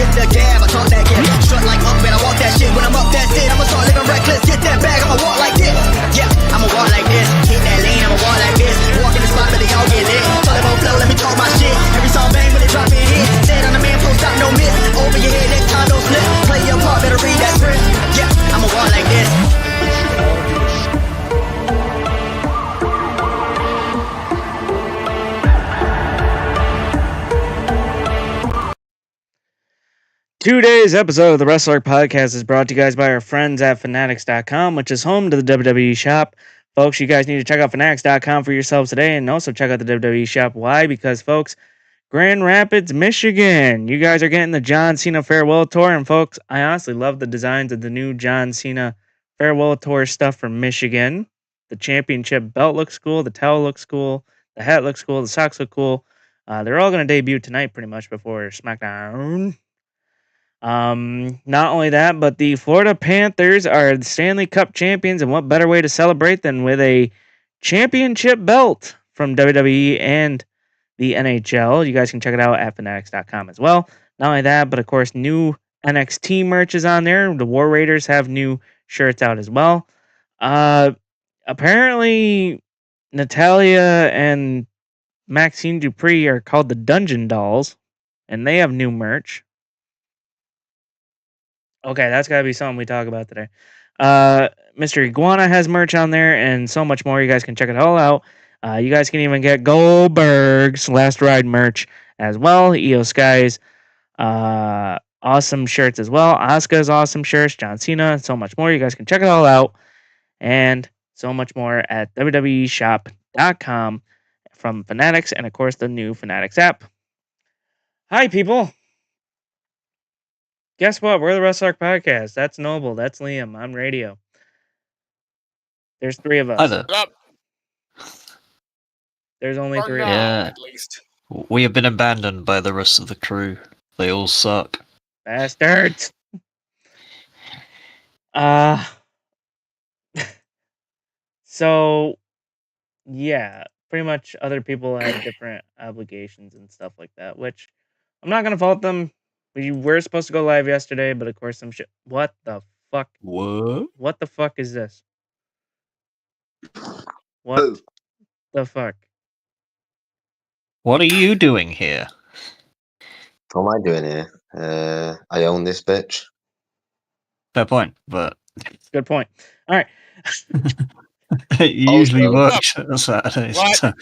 hit the gab, I talk that game. Strut like up and I walk that shit. When I'm up, that's it. I'ma start living reckless. Get that bag, I'ma walk like this. Yeah, I'ma walk like this. Hit that lane, I'ma walk like this. Walk in the spot, but they all get lit. Tell them on flow, let me talk my shit. Every song bang when they drop it hit. Stand on the man, post stop, no miss. Over your head, next time don't slip. Play your part, better read that script. Yeah, I'ma walk like this. Today's episode of the Wrestle Arc Podcast is brought to you guys by our friends at Fanatics.com, which is home to the WWE shop. Folks, you guys need to check out Fanatics.com for yourselves today and also check out the WWE shop. Why? Because, folks, Grand Rapids, Michigan, you guys are getting the John Cena Farewell Tour. And, folks, I honestly love the designs of the new John Cena Farewell Tour stuff from Michigan. The championship belt looks cool. The towel looks cool. The hat looks cool. The socks look cool. They're all going to debut tonight pretty much before Smackdown. Not only that, but the Florida Panthers are the Stanley Cup champions, and what better way to celebrate than with a championship belt from WWE and the NHL. You guys can check it out at Fanatics.com as well. Not only that, but of course, new NXT merch is on there. The War Raiders have new shirts out as well. Apparently, Natalia and Maxine Dupree are called the Dungeon Dolls, and they have new merch. Okay, that's got to be something we talk about today. Mr. Iguana has merch on there and so much more. You guys can check it all out. You guys can even get Goldberg's Last Ride merch as well. Io Sky's awesome shirts as well. Asuka's awesome shirts. John Cena, and so much more. You guys can check it all out. And so much more at www.shop.com from Fanatics and, of course, the new Fanatics app. Hi, people. Guess what? We're the Wrestle Arc Podcast. That's Noble. That's Liam. I'm Radio. There's three of us. Hi there. There's only three of us. Yeah. At least. We have been abandoned by the rest of the crew. They all suck. Bastards. So, yeah. Pretty much other people have different obligations and stuff like that, which I'm not going to fault them. We were supposed to go live yesterday, but of course some shit. What the fuck? What? What the fuck is this? What the fuck? What are you doing here? What am I doing here? I own this bitch. Fair point, but Good point. All right. it usually Also- works on Saturdays. What? So-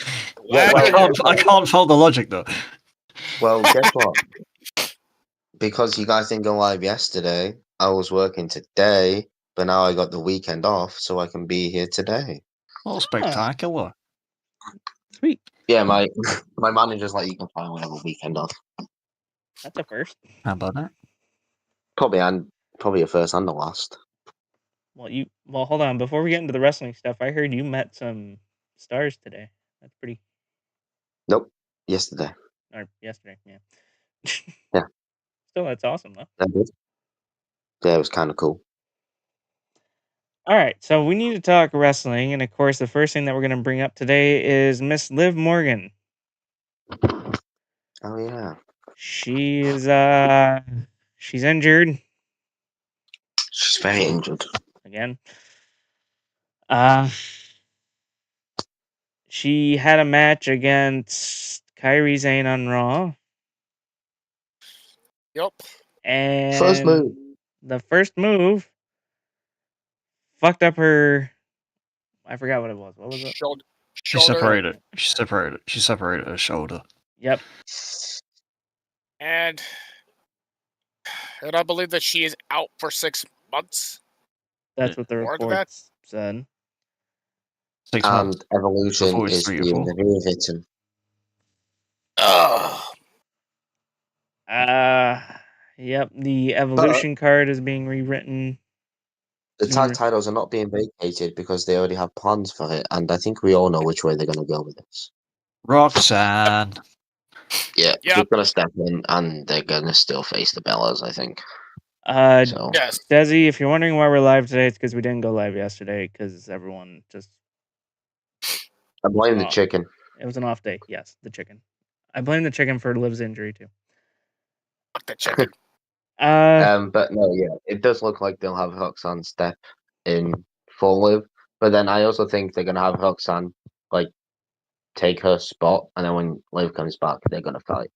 Well, I can't fault the logic though. Well, guess what? Because you guys didn't go live yesterday, I was working today, but now I got the weekend off, so I can be here today. Oh, spectacular. Sweet. Yeah, my manager's like, you can find whatever weekend off. That's a first. How about that? Probably a first and a last. Well, hold on. Before we get into the wrestling stuff, I heard you met some stars today. That's pretty. Nope, yesterday. Or yesterday, yeah. Yeah. Still, that's awesome, though. That did. Yeah, it was kind of cool. All right, so we need to talk wrestling, and of course, the first thing that we're going to bring up today is Miss Liv Morgan. Oh yeah, She's injured she's very injured. again. She had a match against Kairi Sane on Raw, Yep. and First move. the first move fucked up her. I forgot what it was. What was it? Shoulder. She separated her shoulder. Yep. And I believe that she is out for 6 months. That's what the More than reports said. 6 months. And Evolution Before it's is 3 or being 4. rewritten. Yep. The Evolution card is being rewritten. The tag titles are not being vacated because they already have plans for it, and I think we all know which way they're going to go with this. Roxanne. Yeah, Yep. they're going to step in, and they're going to still face the Bellas, I think. So Yes. Desi, if you're wondering why we're live today, it's because we didn't go live yesterday because everyone just. I blame the chicken. It was an off day. Yes, the chicken. I blame the chicken for Liv's injury too. Fuck the chicken. But no, yeah, it does look like they'll have Roxanne step in for Liv. But then I also think they're gonna have Roxanne like take her spot, and then when Liv comes back, they're gonna fight.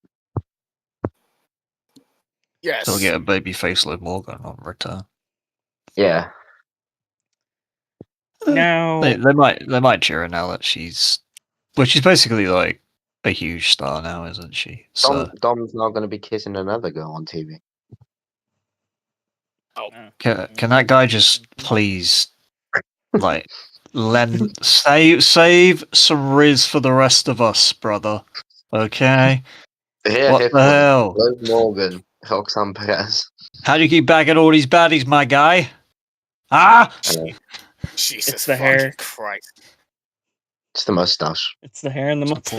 Yes. They'll get a babyface Liv Morgan on return. Yeah. Now, They might cheer her now that she's basically like a huge star now, isn't she? So Dom's not gonna be kissing another girl on TV. can that guy just please like save some riz for the rest of us, brother? Okay. Yeah, What the hell? Liv Morgan, Roxanne Perez. How do you keep bagging all these baddies, my guy? Ah! Jesus It's the fucking hair. Christ. It's the mustache. it's the hair and the It's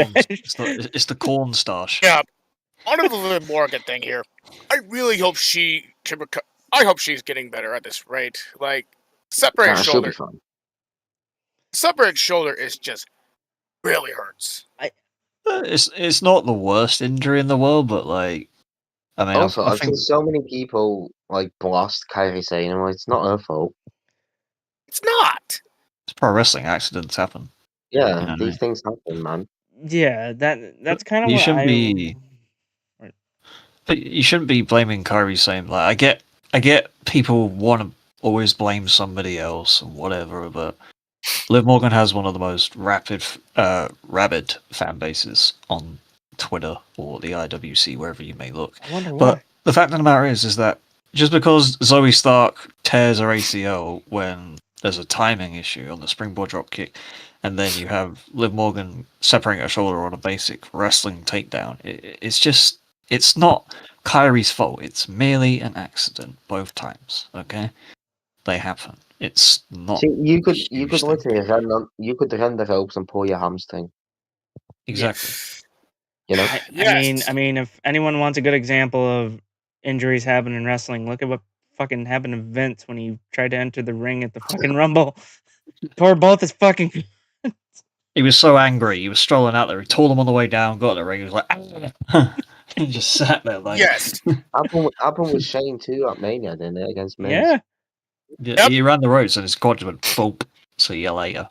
the mustache. it's the corn stash. Yeah. On to the Liv Morgan thing here. I really hope she can I hope she's getting better at this rate. Like, separated She'll be shoulder. fine. Separated shoulder is just really hurts. It's not the worst injury in the world, but like, I mean, Also, I I've think seen so many people like blast Kairi saying, "Well, it's not her fault." It's not. it's pro wrestling. Accidents happen. Yeah, You know what I these mean? things happen, man. Yeah, that's kind of You what shouldn't I. be- But you shouldn't be blaming Kyrie saying like I get people want to always blame somebody else and whatever, but Liv Morgan has one of the most rabid fan bases on Twitter or the IWC, wherever you may look. I wonder But why. the fact of the matter is that just because Zoe Stark tears her ACL when there's a timing issue on the springboard drop kick, and then you have Liv Morgan separating her shoulder on a basic wrestling takedown, it's not Kyrie's fault. It's merely an accident both times. Okay, they happen. It's not. See, you could huge literally run the ropes and pull your hamstring. Exactly. You know, Yes. I mean, if anyone wants a good example of injuries happen in wrestling, look at what fucking happened to Vince when he tried to enter the ring at the fucking Rumble. Tore both his fucking. He was so angry. He was strolling out there. He told him on the way down. Got in the ring. He was like, "Ah." and just sat there like, Yes. happened with Shane too at Mania, didn't it, against Miz? Yeah, Yeah, he ran the ropes and his quad just went boop. See you later.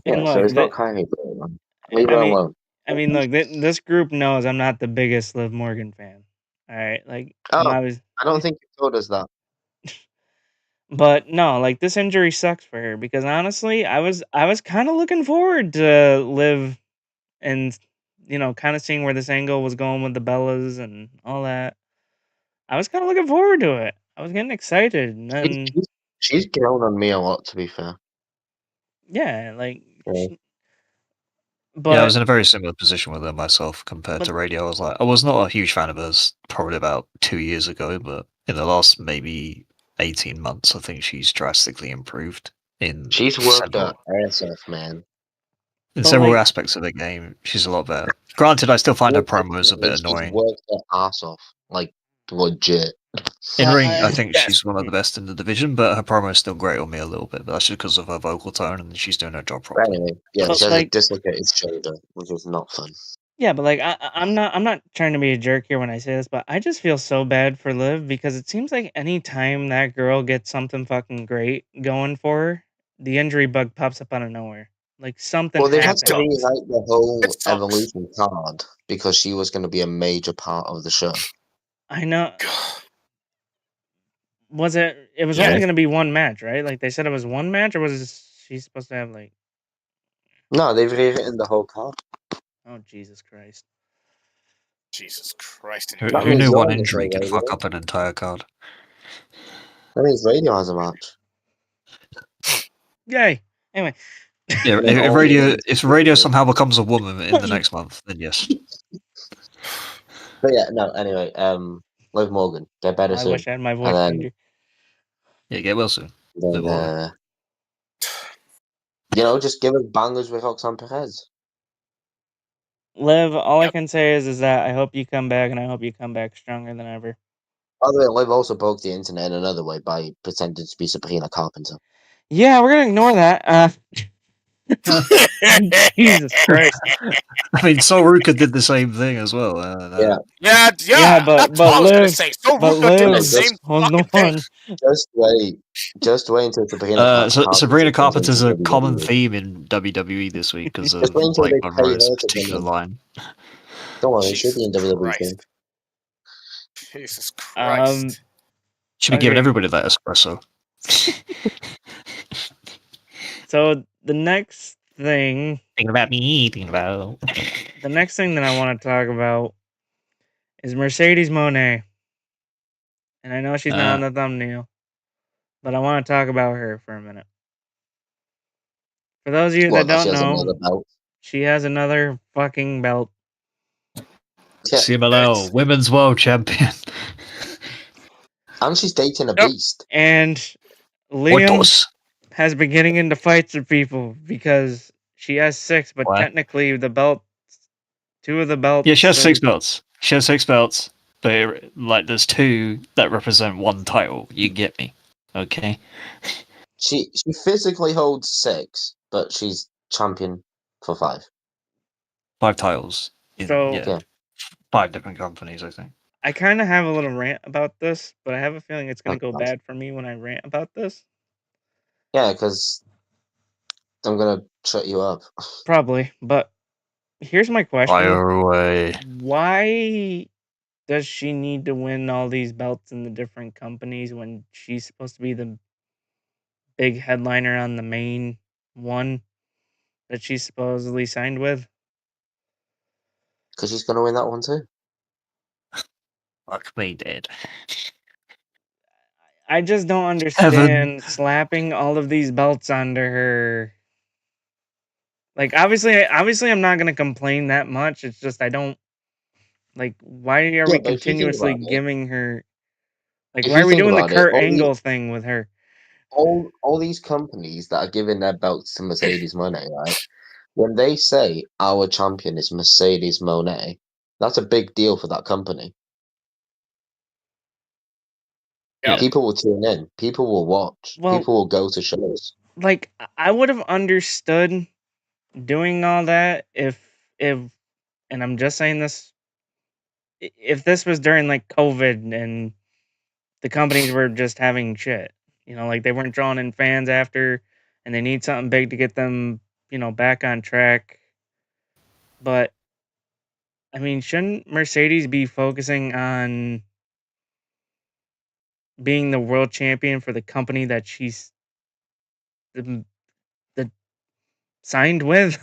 Yeah, and so look, it's not Kyrie, man. Leave I her mean- alone. I mean, look, this group knows I'm not the biggest Liv Morgan fan. All right, like Oh. I was, I don't think you told us that. but no, like this injury sucks for her because honestly, I was kind of looking forward to Liv, and kind of seeing where this angle was going with the Bellas and all that. I was kind of looking forward to it. I was getting excited, and then She's grown on me a lot, to be fair. yeah, like. Yeah. But Yeah, I was in a very similar position with her myself compared But- to Radio. I was not a huge fan of hers probably about 2 years ago, but in the last maybe 18 months, I think she's drastically improved in She's worked her several, ass off, man. in But, several like- aspects of the game. She's a lot better. Granted, I still find her promos a bit She's annoying. worked her ass off, like legit. In ring, I- I think she's one of the best in the division, but her promo is still great on me a little bit. But that's just because of her vocal tone and she's doing her job But properly. anyway, yeah, But, she has like- a dislocated shoulder, which is not fun. Yeah, but like I'm not trying to be a jerk here when I say this, but I just feel so bad for Liv because it seems like any time that girl gets something fucking great going for her, the injury bug pops up out of nowhere. Like something Well, they had happens. to rewrite the whole It sucks. Evolution card because she was going to be a major part of the show. I know. Was it? It was Yeah. only going to be one match, right? Like they said, it was one match, or was she supposed to have like? No, they've rewritten the whole card. Oh Jesus Christ! Jesus Christ. Who, That who means knew one Zoe injury is could over fuck there. up an entire card? That means Radio has a match. Yay! Anyway, Yeah, Yeah, if radio somehow becomes a woman in the next month, then yes. But yeah, no. Anyway, Liv Morgan, get better I soon. wish I had my voice then- changer. Yeah, get well soon. Then, Liv Morgan. just give us bangers with Roxanne Perez. Liv, all I Yep. can say is that I hope you come back, and I hope you come back stronger than ever. By the way, Liv also broke the internet in another way by pretending to be Sabrina Carpenter. Yeah, we're gonna ignore that. Jesus Christ. I mean, Soruka did the same thing as well. Yeah. Yeah, Yeah, but that's what I was gonna Liv, say. So but Ruka did the Liv same was the fucking thing. one. Just wait until Sabrina comes Carpenter's into a common WWE. theme in WWE this week because Just of wait until like they pay Monroe's her to come particular in. line. Don't worry, she'll be in Jesus WWE Christ. soon. Jesus Christ. Should be giving Okay. everybody that espresso. So the next thing Thinking about me, thinking about. the next thing that I want to talk about is Mercedes Moné. And I know she's not on the thumbnail, but I want to talk about her for a minute. For those of you that What, she don't has know, another belt? she has another fucking belt. Yeah. CMLL, Women's World Champion. And she's dating a Yep. beast. And Liam Otos. has been getting into fights with people because she has 6, but Why? technically the belt, 2 of the belts. Yeah, she has are- 6 belts. She has 6 belts, but like there's 2 that represent 1 title. You get me, okay? She physically holds 6, but she's champion for 5. 5 titles. So- Yeah. 5 different companies, I think. I kind of have a little rant about this, but I have a feeling it's going to go Okay. bad for me when I rant about this. Yeah, because I'm gonna shut you up. Probably, but here's my question. Fire away. Why does she need to win all these belts in the different companies when she's supposed to be the big headliner on the main one that she's supposedly signed with? Because she's gonna win that one too. Fuck me dead. I just don't understand slapping all of these belts onto her. Like obviously I'm not gonna complain that much. It's just I don't like why are we but if you think continuously about it- giving her like if why you are we think doing the about it, Kurt all Angle thing with her? All these companies that are giving their belts to Mercedes Moné, right? When they say our champion is Mercedes Moné, that's a big deal for that company. Yep. People will tune in. People will watch. Well- People will go to shows. Like I would have understood doing all that if and I'm just saying this if this was during like COVID and the companies were just having shit, like they weren't drawing in fans after and they need something big to get them, back on track. But I mean, shouldn't Mercedes be focusing on being the world champion for the company that she's the signed with?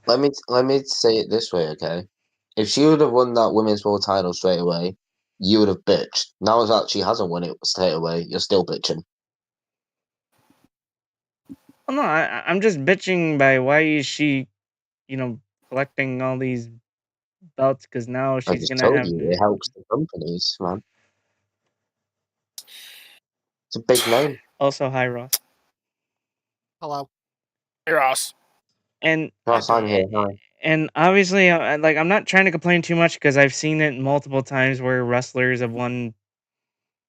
Let me say it this way, okay? If she would have won that women's world title straight away, you would have bitched. Now that she hasn't won it straight away, you're still bitching. Well, no, I'm just bitching by why is she, collecting all these belts because now I she's just gonna told have you, it helps the companies, man. It's a big name. also hi Ross Hello. Hey, Ross. and Ross, I'm here. Hi. and obviously I'm not trying to complain too much because I've seen it multiple times where wrestlers have won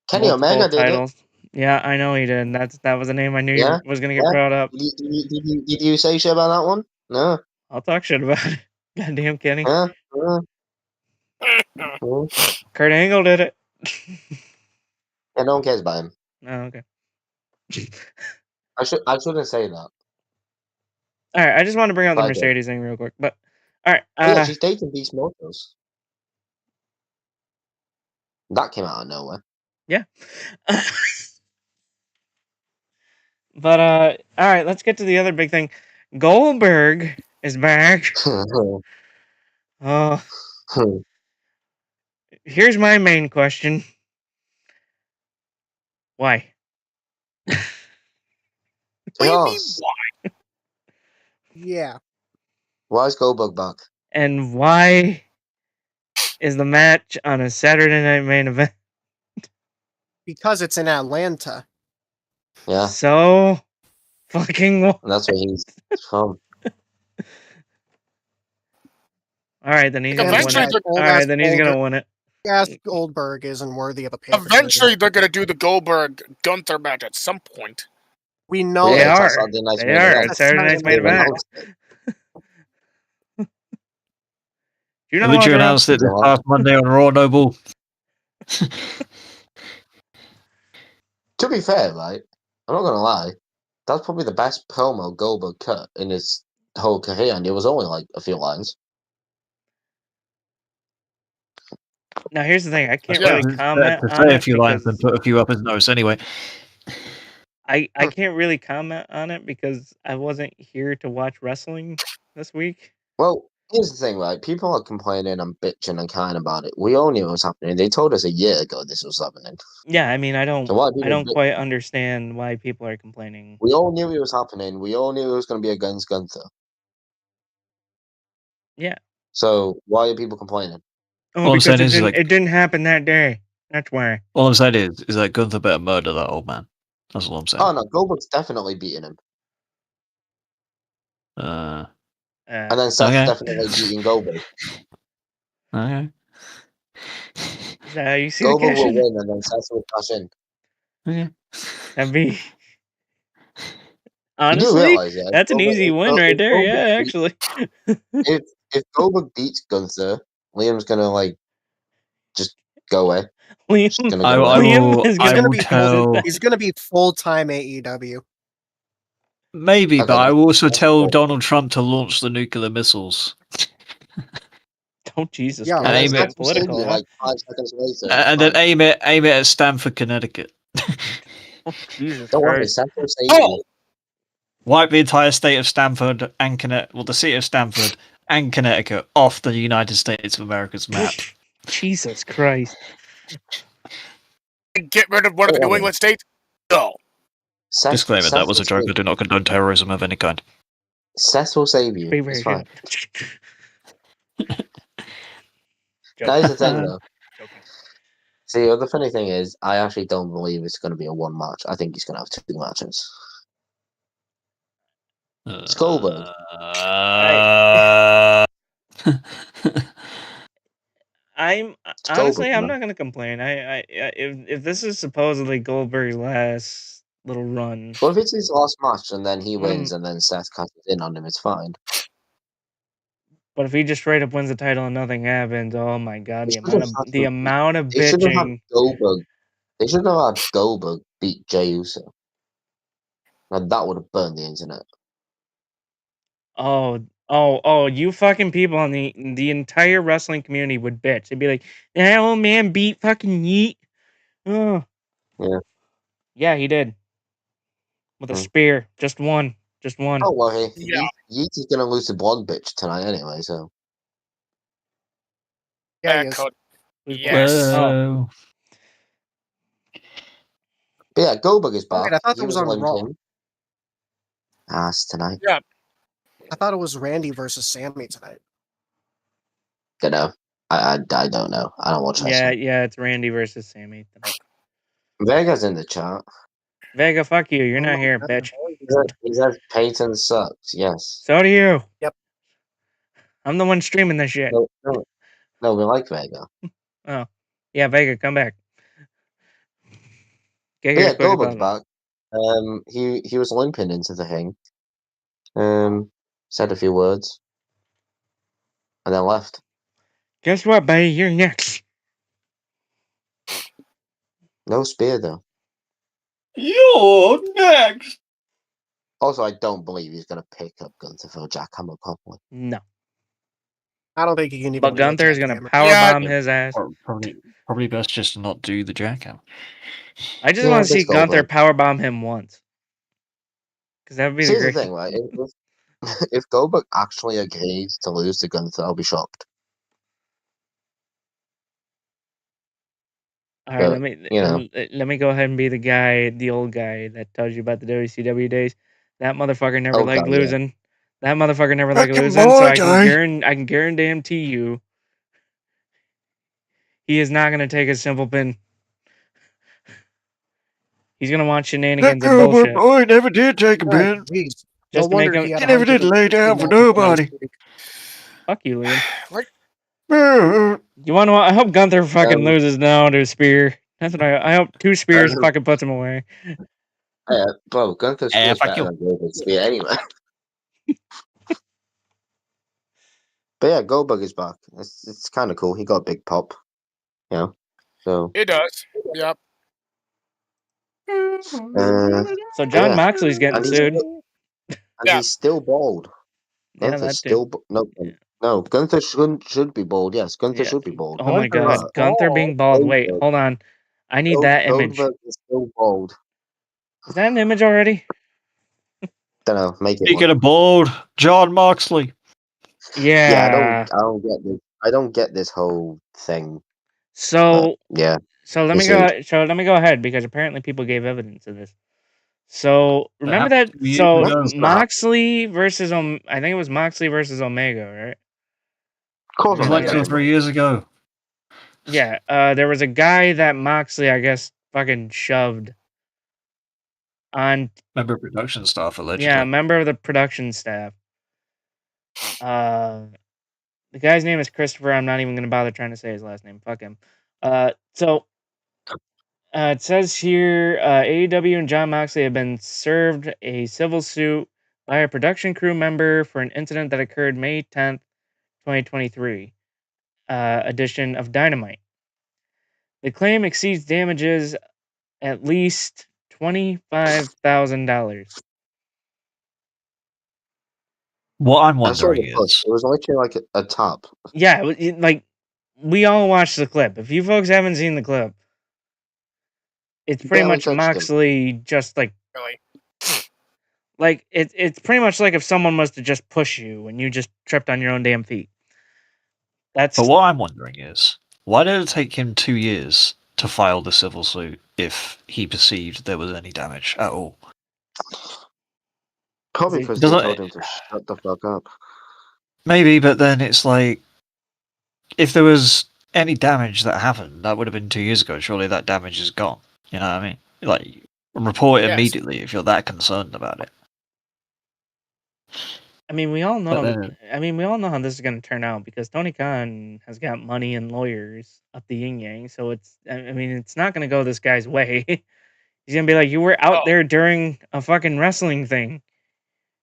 Kenny multiple Omega did it. titles. Yeah, I know he did. That was a name I knew Yeah, was gonna get yeah. brought up. Did you say shit about that one? No. I'll talk shit about it. Goddamn Kenny. Yeah. Kurt Angle did it. Yeah, no one cares about him. Oh, okay. I shouldn't say that. All right, I just want to bring up the I did. Mercedes thing real quick, but all right. Yeah, she's dating Beast Motors. That came out of nowhere. Yeah. But all right, let's get to the other big thing. Goldberg is back. Here's my main question. Why? What do you mean, Ross, why? Yeah. why is Goldberg back? And why is the match on a Saturday night main event? Because it's in Atlanta. Yeah, So fucking what? and that's where he's from. All right, then he's Like, gonna win eventually it. they're- All right, then he's gonna win it. Yes, Goldberg isn't worthy of a pay. Eventually, they're going to do the Goldberg Gunther match at some point. We know They it. are. Saturday Night's They main are. event. It's Saturday Night's main They've event. announced it. You know Haven't what, you bro? announced it this Go on. past Monday on Raw, Noble? To be fair, right? I'm not gonna lie. That's probably the best promo Goldberg cut in his whole career, and it was only like a few lines. Now, here's the thing. I can't Yeah. really comment to on say a it few lines and because put a few up his nose anyway. I can't really comment on it because I wasn't here to watch wrestling this week. Well, here's the thing, right? People are complaining and bitching and crying about it. We all knew it was happening. They told us a year ago this was happening. Yeah, I mean, I don't So why are people bitch- quite understand why people are complaining. We all knew it was happening. We all knew it was going to be against Gunther. Yeah. So why are people complaining? Oh, All I'm because saying is, like, it didn't happen that day. That's why. all I'm saying is that Gunther better murder that old man. That's all I'm saying. Oh no, Goldberg's definitely beating him, and then Seth's Okay. definitely beating Goldberg. Okay. Is that how you see Goldberg the will cash? win, and then Seth will cash in. Okay. That'd be You do honestly, realize, yeah? that's an Goldberg- easy if win Go- right if there. Goldberg Yeah, beat- actually. If Goldberg beats Gunther, Liam's gonna like just go away. Just Liam, gonna I go away. will. is I gonna will be tell. He's going to be full-time AEW. Maybe, Okay, but I will also that's tell cool. Donald Trump to launch the nuclear missiles, Oh Jesus Yeah, Christ! and then aim That's it, Seth will save political, you, huh? like 5 seconds later. and then aim it at Stamford, Connecticut. Oh Jesus Don't worry, Christ! Seth will save Oh! you. Wipe the entire state of Stamford and the city of Stamford and Connecticut off the United States of America's map. Jesus Christ! Get rid of one of the Don't New worry. England states? No. Disclaimer: Seth that was a will joke. I save- do not condone terrorism of any kind. Seth will save you. Very, It's very fine. good. That is the thing, though. Joking. See, the other funny thing is, I actually don't believe it's going to be a one match. I think he's going to have 2 matches. It's Goldberg. I'm It's honestly, Goldberg, I'm man. not gonna complain. If this is supposedly Goldberg's last little run, What if it's his last match and then he What am- wins and then Seth cashes in on him? It's fine. but if he just straight up wins the title and nothing happens, oh my god, They the should have had the to- amount of They should have had bitching. Goldberg. They should have had Goldberg beat Jey Uso. And that would have burned the internet. Oh, you fucking people on the entire wrestling community would bitch. They'd be like, that old man beat fucking Yeet. Oh. Yeah. Yeah, he did. With a Hmm. spear. Just one. Just one. Don't worry. Yeah. Yeet is going to lose to Blonde Bitch tonight anyway, so. Yeah, he is. Echoed. Who's Yes. Oh. But yeah, Goldberg is Oh, back. wait, I thought He that was on Raw. limping. It's tonight. I thought it was Randy versus Sammy tonight. Don't know. I don't know. I don't watch wrestling. Yeah, it's Randy versus Sammy. Vega's in the chat. Vega, fuck you. You're Oh not my here, God. bitch. He says Peyton sucks. Yes. So do you. Yep. I'm the one streaming this shit. No, we like Vega. Oh. Yeah, Vega, come back. Get But here yeah, as quick as Goldberg's possible. back. He was limping into the ring. Said a few words. And then left. Guess what, buddy? You're next. No spear though. You're next. Also, I don't believe he's gonna pick up Gunther for a jackhammer properly. No. I don't think he can even. But do a Gunther is gonna jackhammer. powerbomb his ass. Probably best just to not do the jackhammer. I just Yeah, want to see just Gunther Goldberg. powerbomb him once. Because that would be See, the here's the great thing, right? If Goldberg actually agrees to lose to Gunther, I'll be shocked. All right, But, let me go ahead and be the guy, the old guy that tells you about the WCW days. That motherfucker never Oh, liked God, yeah. losing. That motherfucker never liked Back in losing. my So I day. can guarantee you, he is not gonna take a simple pin. He's gonna want shenanigans and bullshit. I never did take a Oh, pin. jeez. Just No to make wonder him. he had He never did lay down for 150 nobody. last week. Fuck you, Liam. Uh, You want to? I hope Gunther fucking Um, loses now to a spear. That's what I hope. 2 spears fucking puts him away. Bro, Gunther's spear's fuck better you. than Goldberg's spear anyway. But yeah, Goldberg is back. It's kind of cool. He got a big pop, you know. So It does. Yep. So John yeah. Moxley's getting And he's sued. Yeah. he's still bald. Yeah, Gunther's that still too. no. Gunther should be bald. Yes, Gunther Yeah. should be bald. Oh my Gunther's god, Gunther being bald. Wait, Goldberg- hold on. I need that image. Goldberg is still bald. Is that an image already? Don't know. Make it. Speaking One. of bald, John Moxley. Yeah. I don't get this. I don't get this whole thing. So Yeah. so let me go ahead because apparently people gave evidence of this. So remember that? happened to you, So it was Moxley versus I think it was Moxley versus Omega, right? Of course, It was I'm like not 2 or getting 3 years ago. Yeah. There was a guy that Moxley, I guess, fucking shoved on. Member of production staff, allegedly. Yeah, member of the production staff. The guy's name is Christopher. I'm not even gonna bother trying to say his last name. Fuck him. So it says here AEW and John Moxley have been served a civil suit by a production crew member for an incident that occurred May 10th, 2023, edition of Dynamite. The claim exceeds damages at least $25,000. What I'm I saw wondering the post. is, It was literally like a top. Yeah, like we all watched the clip. If you folks haven't seen the clip, it's pretty Barely much touched him. Moxley just Really. like it's pretty much like if someone was to just push you and you just tripped on your own damn feet. That's but what I'm wondering is, why did it take him 2 years to file the civil suit if he perceived there was any damage at all? Probably See, because they Does told it- him to shut the fuck up. Maybe, but then it's like, if there was any damage that happened, that would have been 2 years ago. Surely that damage is gone. You know what I mean? Like, report it Yes. immediately if you're that concerned about it. I mean, we all know. then- We all know how this is going to turn out because Tony Khan has got money and lawyers up the yin yang. So it's, I mean, it's not going to go this guy's way. He's going to be like, "You were out Oh. there during a fucking wrestling thing.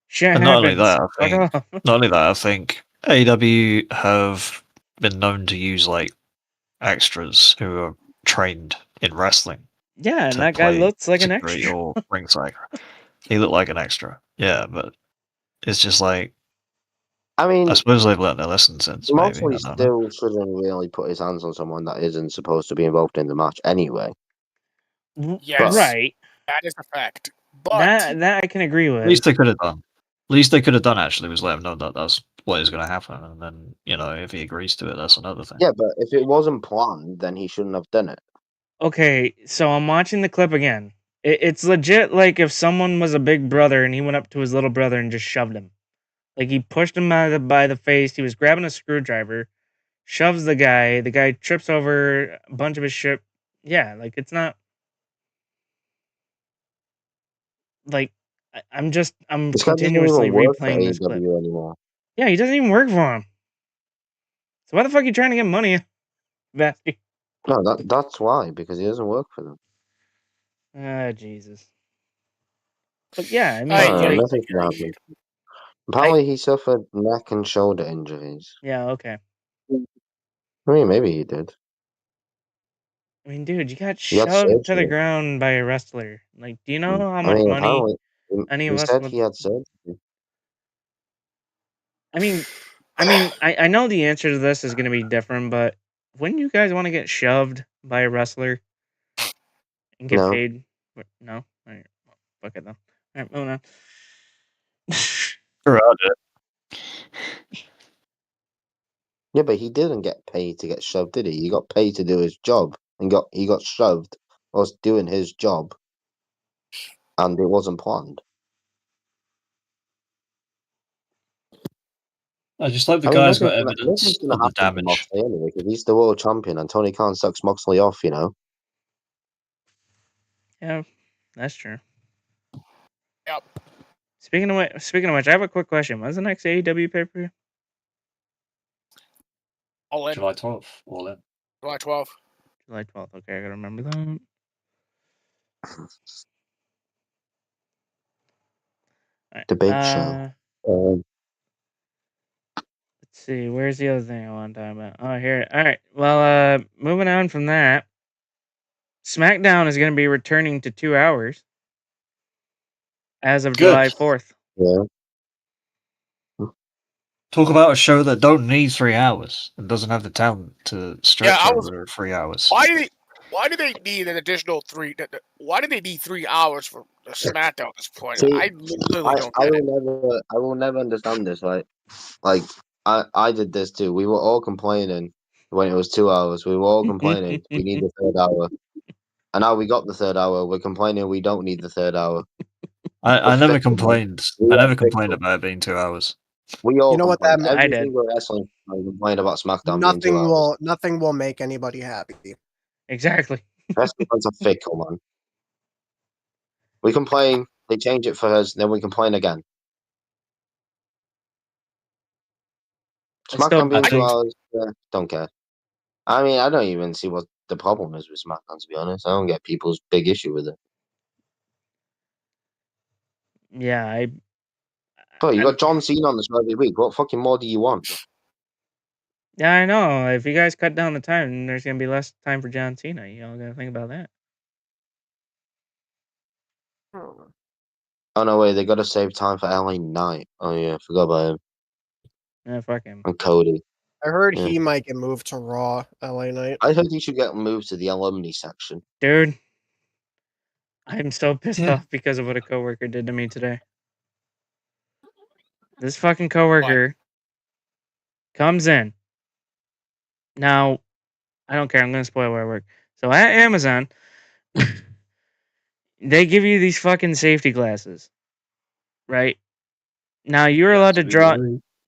Shit And not only happens. that, I Fuck think- off." Not only that, I think AEW have been known to use like extras who are trained in wrestling. Yeah, and to that guy play looks like an security extra. or ringside. He looked like an extra. Yeah, but it's just like, I mean, I suppose they've learned their lesson since. Maybe. Moxley I don't know. still shouldn't really put his hands on someone that isn't supposed to be involved in the match anyway. Yes. Right. That is a fact. But That I can agree with. At least they could have done. At least they could have done actually was let him know that that's what is going to happen, and then if he agrees to it, that's another thing. Yeah, but if it wasn't planned, then he shouldn't have done it. Okay, so I'm watching the clip again. It's legit like if someone was a big brother and he went up to his little brother and just shoved him. Like he pushed him by the face. He was grabbing a screwdriver, shoves the guy. The guy trips over a bunch of his shit. Yeah, like it's not like I'm This guy doesn't continuously even work for replaying this clip. AEW anymore. Yeah, he doesn't even work for him. So why the fuck are you trying to get money, Vasky? No, that's why, because he doesn't work for them. Ah, Jesus. But yeah, I mean, I- like, Nothing can happen. Apparently, he suffered neck and shoulder injuries. yeah, okay. I mean, maybe he did. I mean, dude, you got He had shoved to the surgery. ground by a wrestler. Like, do you know how I much mean, money apparently, any he of us said would? he had surgery. I mean, I know the answer to this is going to be different, but wouldn't you guys want to get shoved by a wrestler and get No. paid? No? All right. Well, fuck it, though. All right, moving on. Sure, I'll do it. Yeah, but he didn't get paid to get shoved, did he? He got paid to do his job, and he got shoved whilst doing his job, and it wasn't planned. I just hope the I mean, guy's got nothing's evidence gonna of the happen to damage. Moxley anyway, because he's the world champion, and Tony Khan sucks Moxley off. Yeah, that's true. Yep. Speaking of which, I have a quick question. When's the next AEW pay-per-view? all in. July 12th, all in. July 12th. July 12th. Okay, I gotta remember that. Alright, The big show. let's see. Where's the other thing I want to talk about? Oh, here. All right. Well, moving on from that, SmackDown is going to be returning to 2 hours as of Good. July 4th. Yeah. Talk about a show that don't need 3 hours and doesn't have the talent to stretch I was- over 3 hours. Why do they need an additional 3? Why do they need 3 hours for the SmackDown at this point? See, I literally don't I get it. will never understand this. Like I did this too. We were all complaining when it was 2 hours. We were all complaining we need the third hour, and now we got the third hour. We're complaining we don't need the third hour. I never Fickle, man. complained. We I are never complained fickle. about it being 2 hours. We all You know what complained. that meant? I Every did. single wrestling fan complained about SmackDown being 2 Nothing hours. will make anybody happy. Exactly. Wrestling fans are fickle, man. We complain, they change it for us, then we complain again. It's still SmackDown being 2 bad. hours, don't care. I mean, I don't even see what the problem is with SmackDown, to be honest. I don't get people's big issue with it. Yeah, But you got John Cena on the show every week. What fucking more do you want? yeah, I know. If you guys cut down the time, then there's going to be less time for John Cena. You all got to think about that. Oh, no, wait, they got to save time for LA Knight. Oh, yeah, forgot about him. Yeah, fuck him. And Cody. I heard Yeah. he might get moved to Raw LA Knight. I heard he should get moved to the alumni section. Dude, I'm so pissed Yeah. off because of what a coworker did to me today. This fucking coworker comes in. Now, I don't care. I'm going to spoil where I work. So at Amazon, they give you these fucking safety glasses, right? Now you're allowed to draw.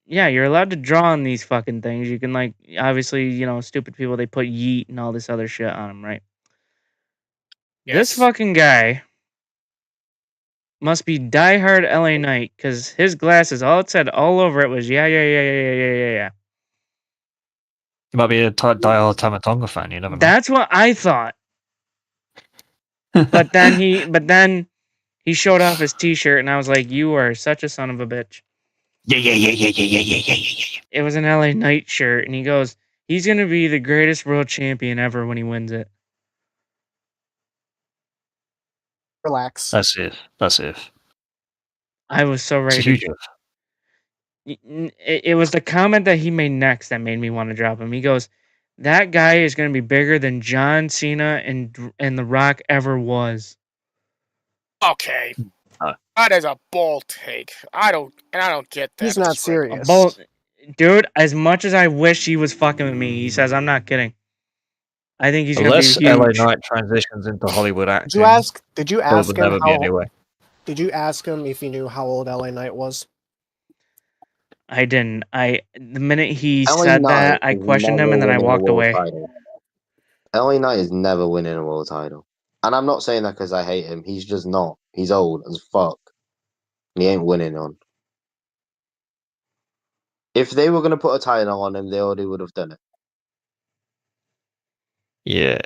Yeah, you're allowed to draw on these fucking things. You can, like, obviously, you know, stupid people, they put yeet and all this other shit on them, right? This Yes. fucking guy must be diehard LA Knight because his glasses, all it said all over it was yeah. You might be a diehard Tamatonga fan. You never know. That's what I thought. But then he showed off his T-shirt, and I was like, "You are such a son of a bitch." Yeah. It was an LA Knight shirt, and he goes, "He's gonna be the greatest world champion ever when he wins it." Relax. That's it. I was so It's a ready. huge if. It was the comment that he made next that made me want to drop him. He goes, "That guy is gonna be bigger than John Cena and The Rock ever was." Okay. That is a bold take. I don't get that. He's not That's right. serious. Dude, as much as I wish he was fucking with me, he says, "I'm not kidding." I think he's Unless gonna be LA huge. Knight transitions into Hollywood acting, Did you it ask would him never be how? anyway. Did you ask him if he knew how old LA Knight was? I didn't. The minute he LA said Knight that, I is questioned him never and then I winning a walked world away. title. LA Knight is never winning a world title. And I'm not saying that because I hate him. He's just not. He's old as fuck. And he ain't winning on. If they were going to put a title on him, they already would have done it. Yeah.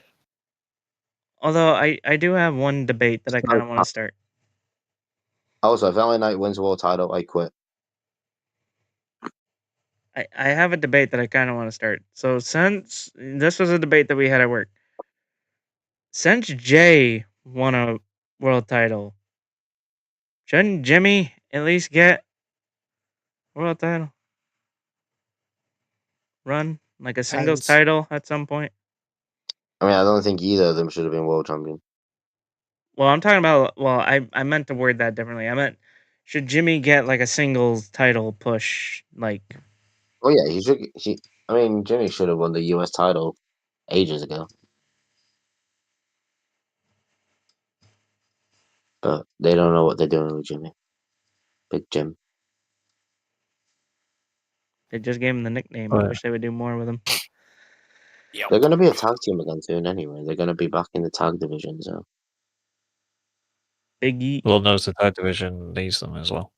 Although I do have one debate that I kind of want to start. Also, if LA Knight wins a world title, I quit. I have a debate that I kind of want to start. So since this was a debate that we had at work, since Jay won a world title, shouldn't Jimmy at least get a world title? Run like a singles Depends. title at some point? I mean, I don't think either of them should have been world champion. Well, I'm talking about. Well, I meant to word that differently. I meant, should Jimmy get like a singles title push? Like, Oh yeah, he should. I mean, Jimmy should have won the US title ages ago. But they don't know what they're doing with Jimmy. Big Jim. they just gave him the nickname. I Right. wish they would do more with him. Yep. They're going to be a tag team again soon anyway. They're going to be back in the tag division, so. Big E. Lord knows the tag division needs them as well.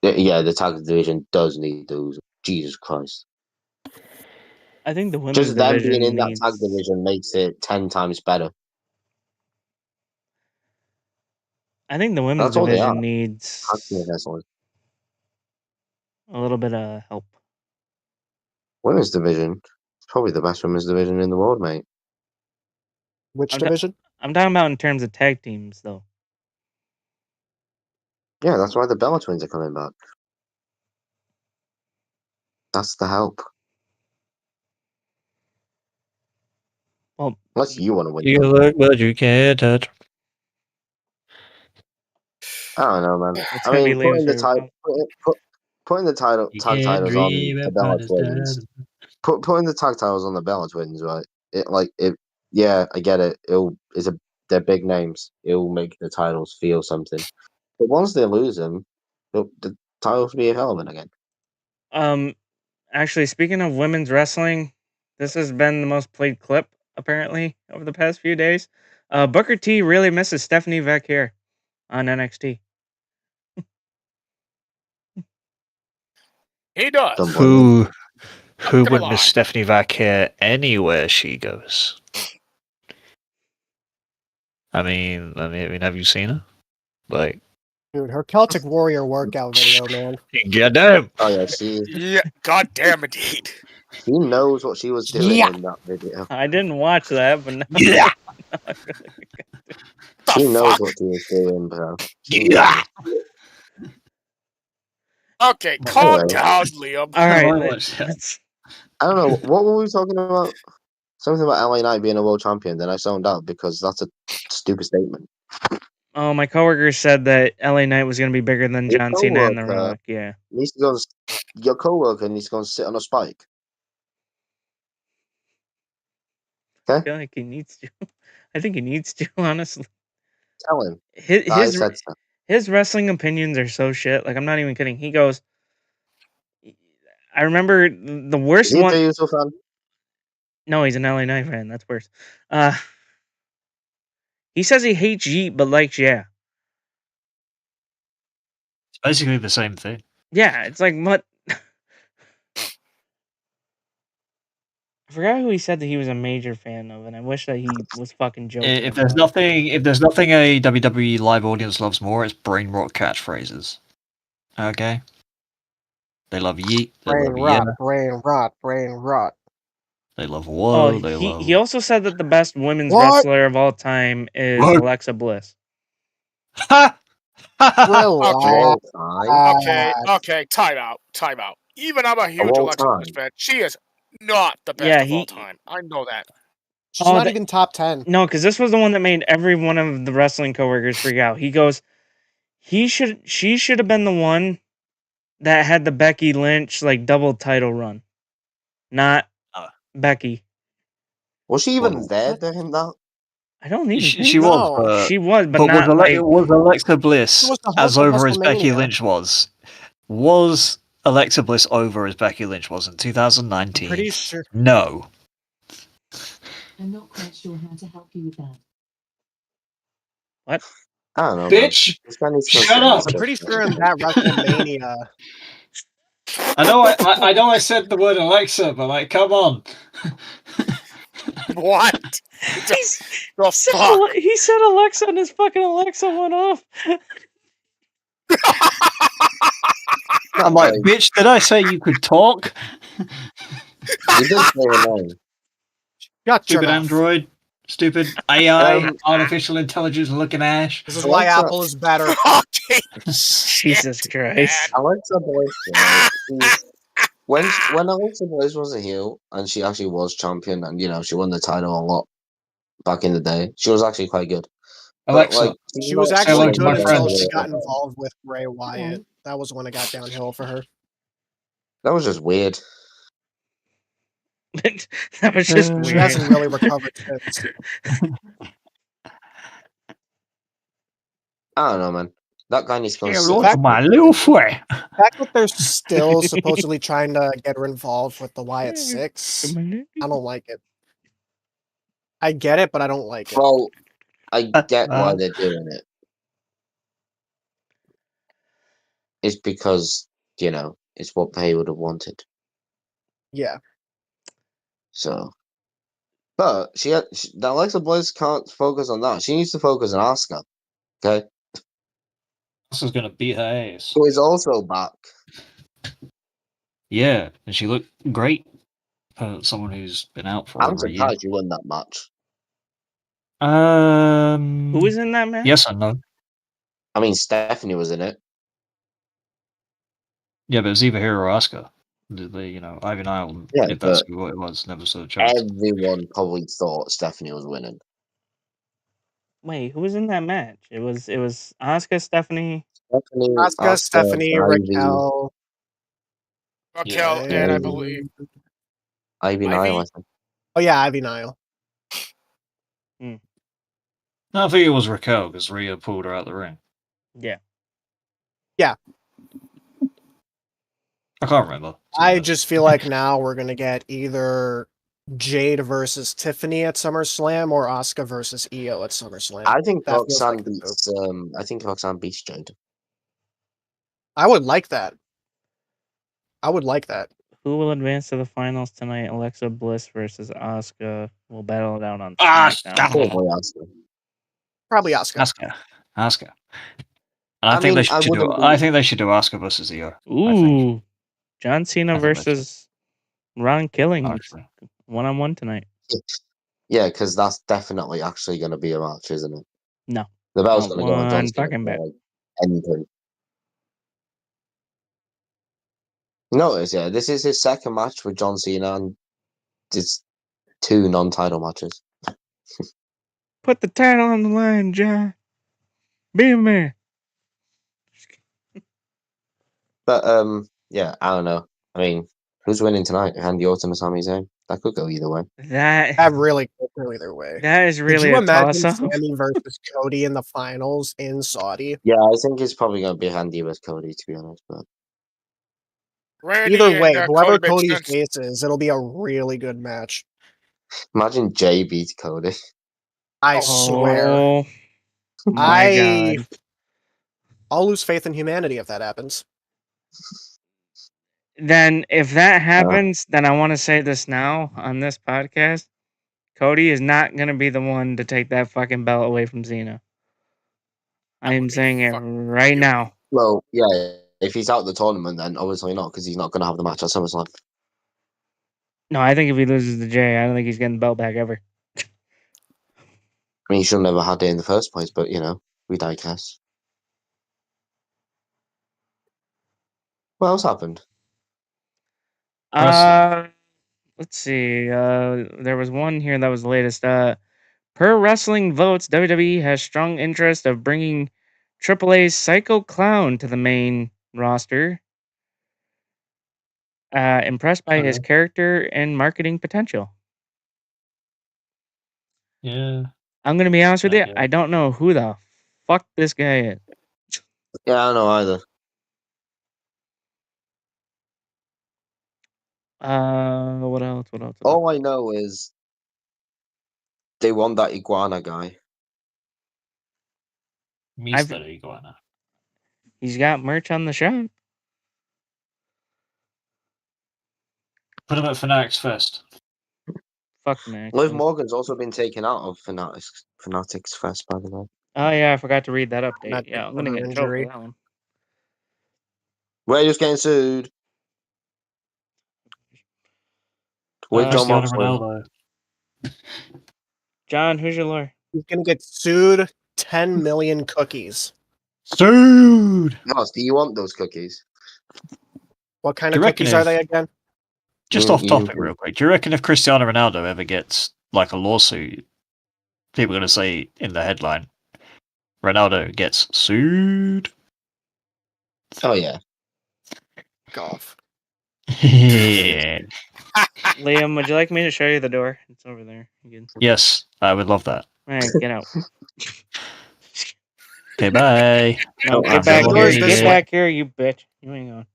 Yeah, the tag division does need those. Jesus Christ. I think the women's Just them division being in needs. that tag division makes it 10 times better. I think the women's That's all they are. division needs Wrestling. a little bit of help. Women's division. It's probably the best women's division in the world, mate. Which I'm division? I'm talking about in terms of tag teams, though. Yeah, that's why the Bella Twins are coming back. That's the help. Well, Unless you want to win. You look, but you can't touch. I don't know, man. It's I gonna be mean, Liv's favorite. putting the tag You titles can't on dream the if Bella God is Twins. dead. Putting the tag titles on the Bella Twins, right? Yeah, I get it. They're big names. It'll make the titles feel something. But once they lose them, the titles will be irrelevant again. Actually, speaking of women's wrestling, this has been the most played clip apparently over the past few days. Booker T really misses Stephanie Vaquer on NXT. He does. Don't blame them. Who Gonna would lie. miss Stephanie Vaquer anywhere she goes? I mean, have you seen her? Like, Dude, her Celtic Warrior workout video, man. goddamn. Oh yeah, she Yeah, goddamn indeed. knows what she was doing Yeah. in that video. I didn't watch that, but now Yeah. She The knows fuck? what she was doing, bro. Yeah. Okay, calm Anyway. down, Liam. all right. I watched that. let's- I don't know what were we talking about. Something about LA Knight being a world champion. Then I zoned out because that's a stupid statement. Oh, my coworker said that LA Knight was going to be bigger than Your John Cena and The coworker- Rock. Yeah, Needs to go. Your coworker needs to go and sit on a spike. I feel like he needs to. I think he needs to. Honestly, Tell him. his I his, said so. his wrestling opinions are so shit. Like, I'm not even kidding. He goes. I remember the Is worst he a one. Jey Uso fan? No, he's an LA Knight fan. That's worse. He says he hates Yeet but likes Yeah. It's basically the same thing. Yeah, it's like what? I forgot who he said that he was a major fan of, and I wish that he was fucking joking. If there's about nothing a WWE live audience loves more, it's brain rot catchphrases. Okay. They love Yeet. They Brain love rot, Yeah. brain rot, brain rot. They love it. Whoa. Oh, They love. he also said that the best women's What? wrestler of all time is What? Alexa Bliss. Ha! Relax. Okay, time out. Even I'm a huge all Alexa Bliss time. fan. She is not the best Yeah, of all time. I know that. She's Oh, not that- even top 10. No, because this was the one that made every one of the wrestling coworkers freak out. He goes, she should have been the one that had the Becky Lynch like double title run, not Becky. Was she even Well, there during that? I don't even think She so. was. She was, but But not like. was Alexa Bliss She was the as host of over as Becky WrestleMania. Lynch was? Was Alexa Bliss over as Becky Lynch was in 2019? Pretty sure. No. I'm not quite sure how to help you with that. What? I don't know. Bitch! Man. This guy needs to go Shut sit on up! his I'm pretty stuff. sure in that WrestleMania. I know I said the word Alexa, but like, come on. What? He's- The fuck? He said Alexa, and his fucking Alexa went off. I'm like, bitch, did I say you could talk? He did say her name. Shut your Stupid mouth. android. Stupid AI, Um, artificial intelligence looking ash. This is why Alexa- Apple is better. Okay. Jesus Christ. Alexa Bliss, right? When Alexa Bliss was a heel and she actually was champion and she won the title a lot back in the day, she was actually quite good. But, Alexa, like, She was not actually hello to good my until friends. she got involved with Bray Wyatt. That was when it got downhill for her. That was just weird. That was just She She weird. hasn't really recovered since. I don't know, man. That guy needs to go and sit. hello Fact- to my little friend. The fact that they're still supposedly trying to get her involved with the Wyatt Six, I don't like it. I get it, but I don't like it. Well, I get why they're doing it. It's because, it's what they would have wanted. Yeah. So, but Alexa Bliss can't focus on that. She needs to focus on Asuka. Okay, Asuka's gonna beat her ass. Who is also back. Yeah, and she looked great for someone who's been out for I'm over a year. surprised you won that match. Who was in that match? Yes and no. I mean, Stephanie was in it. Yeah, but it was either her or Asuka. Ivy Nile Yeah, investigated what it was, never saw a chance. Everyone probably thought Stephanie was winning. Wait, who was in that match? It was Asuka, Stephanie. Asuka, Stephanie, Raquel. Raquel, Yeah. and I believe Ivy Nile, I think. Oh yeah, Ivy Nile. No, I think it was Raquel because Rhea pulled her out the ring. Yeah. I can't remember. I just feel like now we're gonna get either Jade versus Tiffany at SummerSlam or Asuka versus Io at SummerSlam. I think That feels Roxanne like a beats. I think Roxanne beats Jade. I would like that. I would like that. Who will advance to the finals tonight? Alexa Bliss versus Asuka will battle it out on Asuka. SmackDown. Probably Asuka. Probably Asuka. Asuka. And I I think mean, they I should do. wouldn't be- I think they should do Asuka versus Io. Ooh, John Cena I think that's versus Ron Killings Actually. 1-on-1 tonight. Yeah, because that's definitely actually going to be a match, isn't it? No, The belt's not going to go on John one Cena fucking for, bit. like, anything. Notice, yeah, this is his second match with John Cena, and it's 2 non-title matches. Put the title on the line, John. Be a man. But yeah, I don't know. I mean, who's winning tonight? Randy Orton or Sami Zayn? That could go either way. That really could go either way. That is really Could you a imagine toss-up. Sami versus Cody in the finals in Saudi? Yeah, I think it's probably going to be Randy versus Cody, to be honest. But Randy Either way, and whoever Cody makes Cody's sense. faces, it'll be a really good match. imagine Jay beats Cody. I swear. Oh my god. I'll lose faith in humanity if that happens. Then if that happens, then I want to say this now on this podcast. Cody is not going to be the one to take that fucking belt away from Cena. I am would be saying it fucking right now. Well, yeah, if he's out of the tournament, then obviously not, because he's not going to have the match at SummerSlam. No, I think if he loses to Jay, I don't think he's getting the belt back ever. I mean, he should have never had it in the first place, but, we digress. What else happened? Let's see. There was one here that was the latest. Per Wrestling Votes, WWE has strong interest of bringing AAA's Psycho Clown to the main roster. Impressed by his character and marketing potential. Yeah. I'm gonna be honest with you. Yeah. I don't know who the fuck this guy is. Yeah, I don't know either. What else? All I know is they want that iguana guy. Mr. Iguana. He's got merch on the shop. Put him at Fanatics first. Fuck man. Liv Morgan's also been taken out of Fanatics Fest, by the way. Oh yeah, I forgot to read that update. Not Yeah, I'm from gonna her get in trouble injury. for that one. We're just getting sued. With John Cristiano Moxley. Ronaldo. John, who's your lawyer? He's gonna get sued 10 million cookies. Sued! Ross, do you want those cookies? What kind Do of you reckon cookies are if- they again? Just You- off topic, you- real quick. Do you reckon if Cristiano Ronaldo ever gets like a lawsuit, people are going to say in the headline, Ronaldo gets sued? Oh, yeah. Golf. Yeah. Liam, would you like me to show you the door? It's over there. You can... Yes, I would love that. All right, get out. Okay, bye. No, Oh, get back I'm here. going Get this back here, you bitch. You ain't going.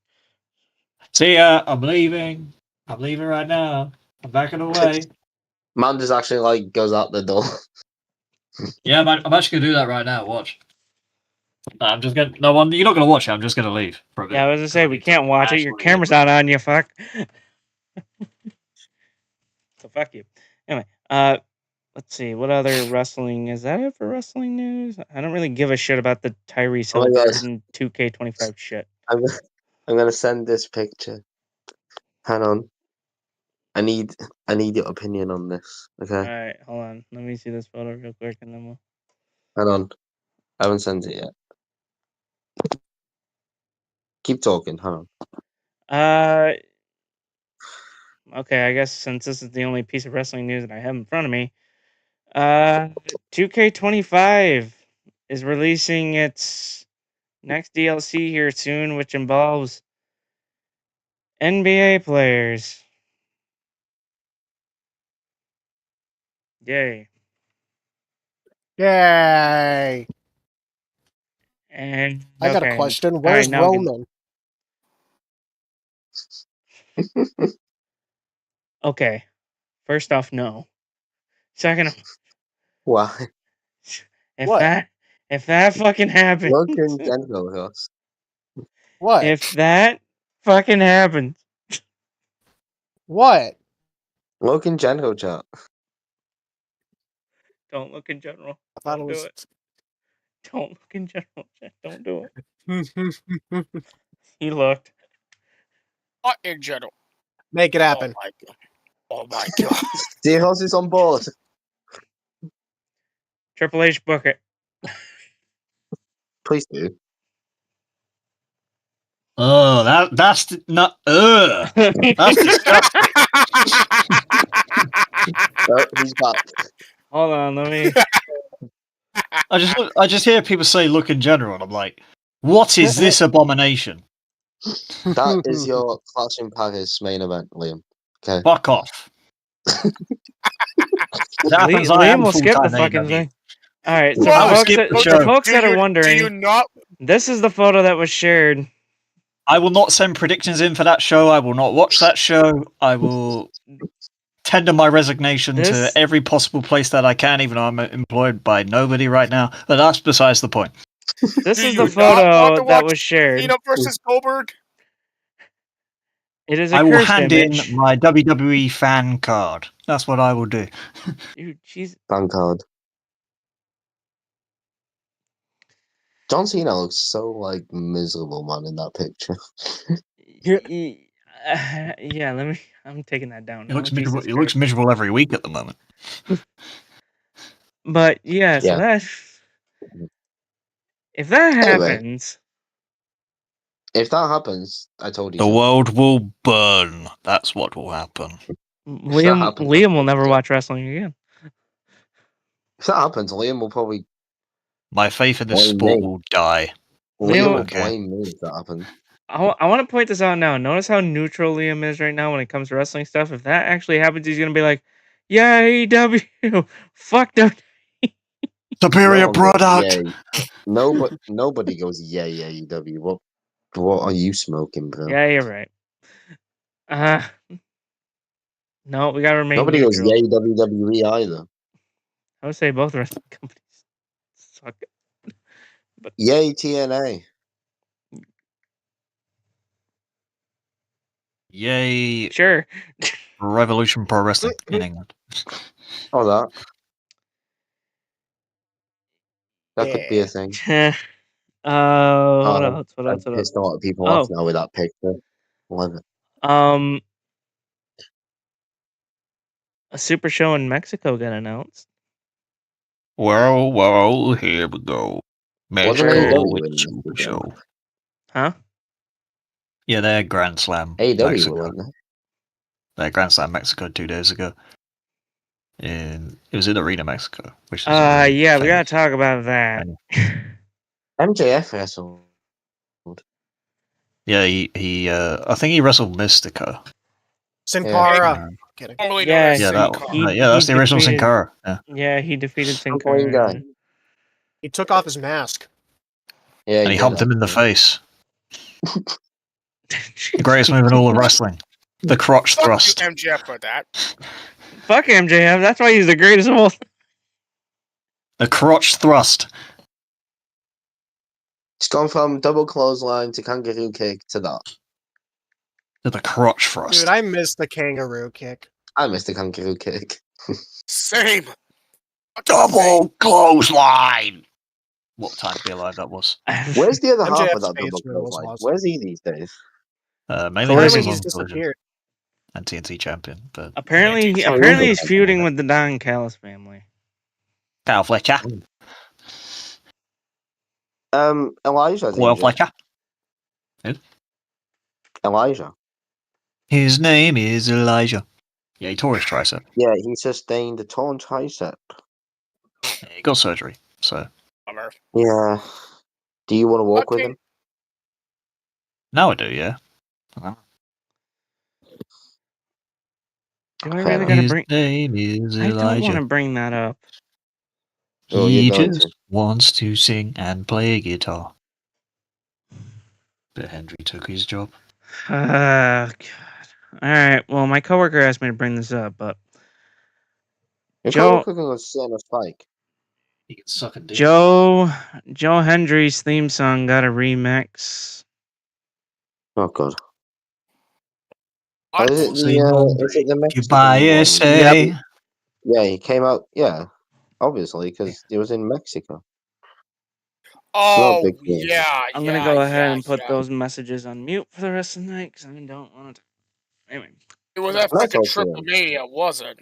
See ya. I'm leaving. I'm leaving right now. I'm backing away. Manda's actually, goes out the door. Yeah, I'm actually gonna do that right now. Watch. I'm just gonna. No one. You're not gonna watch it. I'm just gonna leave. For a bit. Yeah, I was gonna say we can't watch it. Your Actually, camera's not on you. Fuck. So fuck you. Anyway, let's see. What other wrestling is that? It for wrestling news? I don't really give a shit about the Tyrese Oh my Hill God. and 2K25 shit. I'm gonna send this picture. Hang on. I need your opinion on this. Okay. All right, hold on. Let me see this photo real quick, and then we'll. Hang on. I haven't sent it yet. Keep talking. Hang on. Okay. I guess since this is the only piece of wrestling news that I have in front of me, 2K25 is releasing its next DLC here soon, which involves NBA players. Yay. Yay! And I got a okay. question. All right, Where's now we can- Roman? Okay. First off, no. Second off, Why? What? if that fucking happens, Logan General Ross. What? if that fucking happens, What? Logan General chat. don't look in general. I thought Don't it do was. it. Don't look in general. Don't do it. He looked. Not in general. Make it Oh happen. my god. Oh my god. Seahorse is on board. Triple H book it. Please do. Oh, that's not. That's disgusting. Oh, he's back. Hold on, let me. I just hear people say "look in general," and I'm like, "What is this abomination?" That is your Clash in Paris main event, Liam. Okay. Fuck off. That happens, I Liam am will skip the full-time fucking AEW. thing. All right, so I will folks, skip the the show. folks that are Do you wondering, not? this is the photo that was shared. I will not send predictions in for that show. I will not watch that show. I will tender my resignation This- to every possible place that I can, even though I'm employed by nobody right now. But that's besides the point. This Do is you the not want photo to that watch was shared. Cena versus Goldberg? It is a I will cursed hand image. in my WWE fan card. That's what I will do. Dude, jeez. Thank God. John Cena looks so like miserable, man, in that picture. Yeah, let me. I'm taking that down. It now, looks miserable. Jesus It looks Christ. miserable every week at the moment. But yeah, so Yeah. that if that Anyway. happens, If that happens, I told you. The so. world will burn. That's what will happen. Liam happens, will never so- watch wrestling again. If that happens, Liam will probably My faith in this Blame sport me. will die. Liam will Okay. blame me if that happens. I want to point this out now. Notice how neutral Liam is right now when it comes to wrestling stuff. If that actually happens, he's gonna be like, "Yeah, AEW, fuck them." Superior No one goes, product. "Yay." Nobody goes, "Yay, AEW." What are you smoking, bro? Yeah, you're right. No, we gotta remain Nobody goes, neutral. "Yay, WWE" either. I would say both wrestling companies suck. Yay, TNA. Yay, Sure. Revolution Pro Wrestling in England. Oh, that could be a Yeah. thing. What else? What I've else? What else? pissed a lot of people Oh. off now with that picture. Love it. A super show in Mexico got announced. Well, here we go. Wasn't Mexico AEW with in Super Mexico? Show. Huh? Yeah, they're Grand Slam. AEW Mexico. were in there. They're Grand Slam Mexico 2 days ago. It was in Arena Mexico, which is Yeah, we famous. gotta talk about that. MJF wrestled. Yeah, he I think he wrestled Mystico. Sin Yeah. Cara. Kidding. Formerly Yeah, known as Yeah, Sin that Cara. one. Yeah, that's the original Sin defeated- Cara. Yeah. Yeah, he defeated Sin Complain Cara. guy. He took off his mask. Yeah, And he did humped him in the actually. face. The greatest move in all of wrestling. The crotch Fuck thrust. you, MJF, for that. Fuck MJF. That's why he's the greatest of all. The crotch thrust. It's gone from double clothesline to kangaroo kick to that. To the crotch thrust. Dude, I missed the kangaroo kick. I missed the kangaroo kick. Same. Double clothesline! What time to be alive that was. Where's the other half MJF's of that face double really was clothesline? awesome. Where's he these days? Mainly Clearly, Wrestle he's Arc disappeared. and TNT champion, but Apparently, Yeah, apparently he's feuding with the Don Callis family. Kyle Fletcher. Elijah's Well, injured. Fletcher. Elijah. His name is Elijah. Yeah, he tore his tricep. Yeah, he sustained a torn tricep. Yeah, he got surgery, so. Bummer. Yeah. Do you want to walk with Okay. him? Now I do, yeah. Do I Fair really enough. gotta His bring? name is I don't want Elijah. to bring that up. Oh, He you're going just to. wants to sing and play guitar. But Henry took his job. God. All right. Well, my coworker asked me to bring this up, but Your Joe- coworker can go sit on a spike. He can suck a dick. Joe Hendry's theme song got a remix. Oh god. What? Is it Say the Mexican Goodbye, one? SA. Yeah, he came out. Yeah, obviously because it was in Mexico. Oh, big deal. yeah. I'm gonna go ahead and put those messages on mute for the rest of the night because I don't want to. Anyway, It was that That's freaking okay. Triple Mania, wasn't?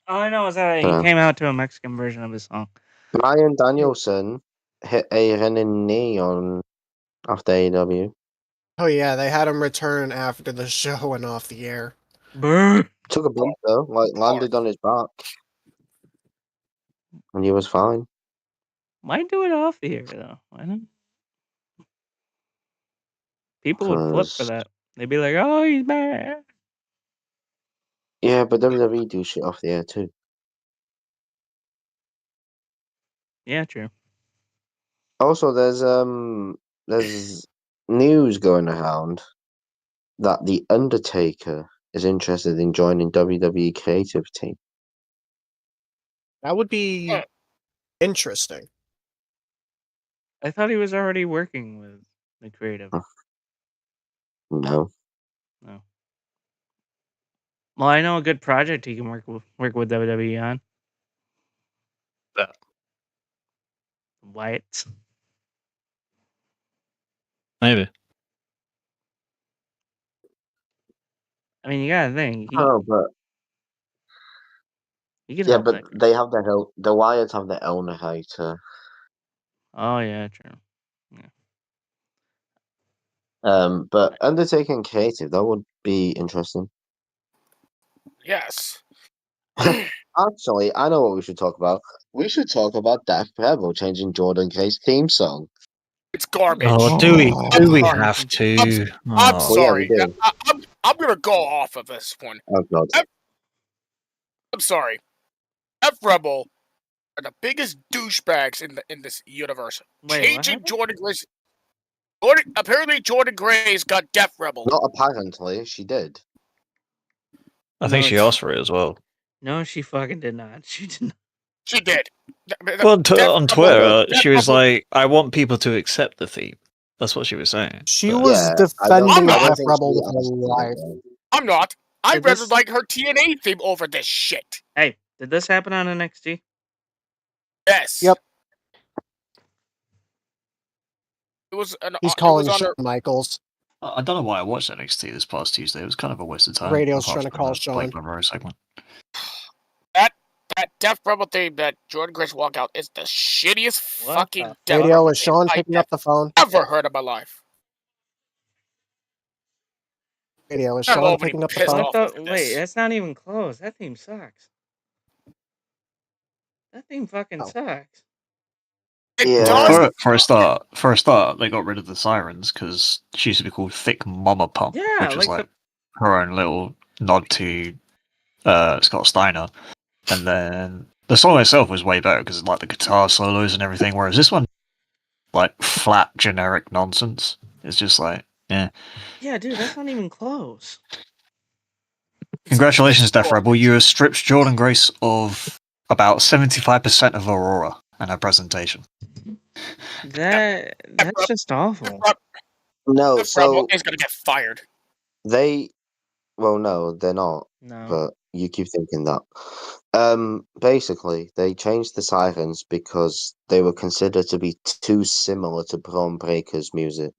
all I know is that he Yeah. came out to a Mexican version of his song. Ryan Danielson hit a running knee on after AEW. Oh yeah, they had him return after the show went off the air. Brr. Took a bump though, landed on his back, and he was fine. Why do it off here though? Why not? People would flip for 'Cause- that. They'd be like, "Oh, he's bad." Yeah, but WWE do shit off the air too. Yeah, true. Also, there's news going around that the Undertaker is interested in joining WWE creative team. That would be Yeah. interesting. I thought he was already working with the creative. No. No. Well, I know a good project he can work with WWE on. Yeah. Wyatt. Maybe. I mean, you gotta think. Oh, but He could yeah, help but that guy. they have the Wyatts have their own hater. Oh yeah, true. But Undertaker and creative, that would be interesting. Yes. Actually, I know what we should talk about. We should talk about Death Rebel changing Jordan Gray's theme song. It's garbage. Oh, do we sorry. have to? I'm Oh. sorry. we do. I'm gonna go off of this one. Oh god. I'm sorry. F Rebel are the biggest douchebags in this universe. Wait, what Changing happened? Jordan Gray's. Apparently, Jordan Gray's got Death Rebel. Not apparently, she did. I think No, she it's- asked for it as well. No, she fucking did not. She did not. She did. Well, on Twitter, Death she was Rebel- like, "I want people to accept the theme." That's what she was saying. She But- was Yeah, I defending don't Death think Rebel she with her asked for life. it. I'm not. I'd Did rather this- like her TNA theme over this shit. Hey, did this happen on NXT? Yes. Yep. It was. He's it calling was on Shawn her- Michaels. I don't know why I watched NXT this past Tuesday. It was kind of a waste of time. Radio's apart trying to from call the Shawn. Blake Monroe segment. That Death Rebel theme that Jordan Gray's walkout is the shittiest What fucking the- Death Radio, Rebel is Sean theme picking up the phone? I've ever heard in my life. Radio, is I'm Sean already picking up the pissed phone? off. What off the? of Wait, this. that's not even close. That theme sucks. That theme fucking Oh. sucks. It Yeah. does. For a start, they got rid of the sirens because she used to be called Thick Mama Pump, Yeah, which is like like her own little nod to Scott Steiner. And then the song itself was way better because like the guitar solos and everything, whereas this one, like flat generic nonsense. It's just like, yeah. Yeah, dude, that's not even close. Congratulations, Death Rebel. You have stripped Jordan Grace of about 75% of Aurora and her presentation. That's just awful. No, Death Rebel so is gonna get fired. they well no, they're not, No. but you keep thinking that. Basically, they changed the sirens because they were considered to be too similar to Braun Breaker's music.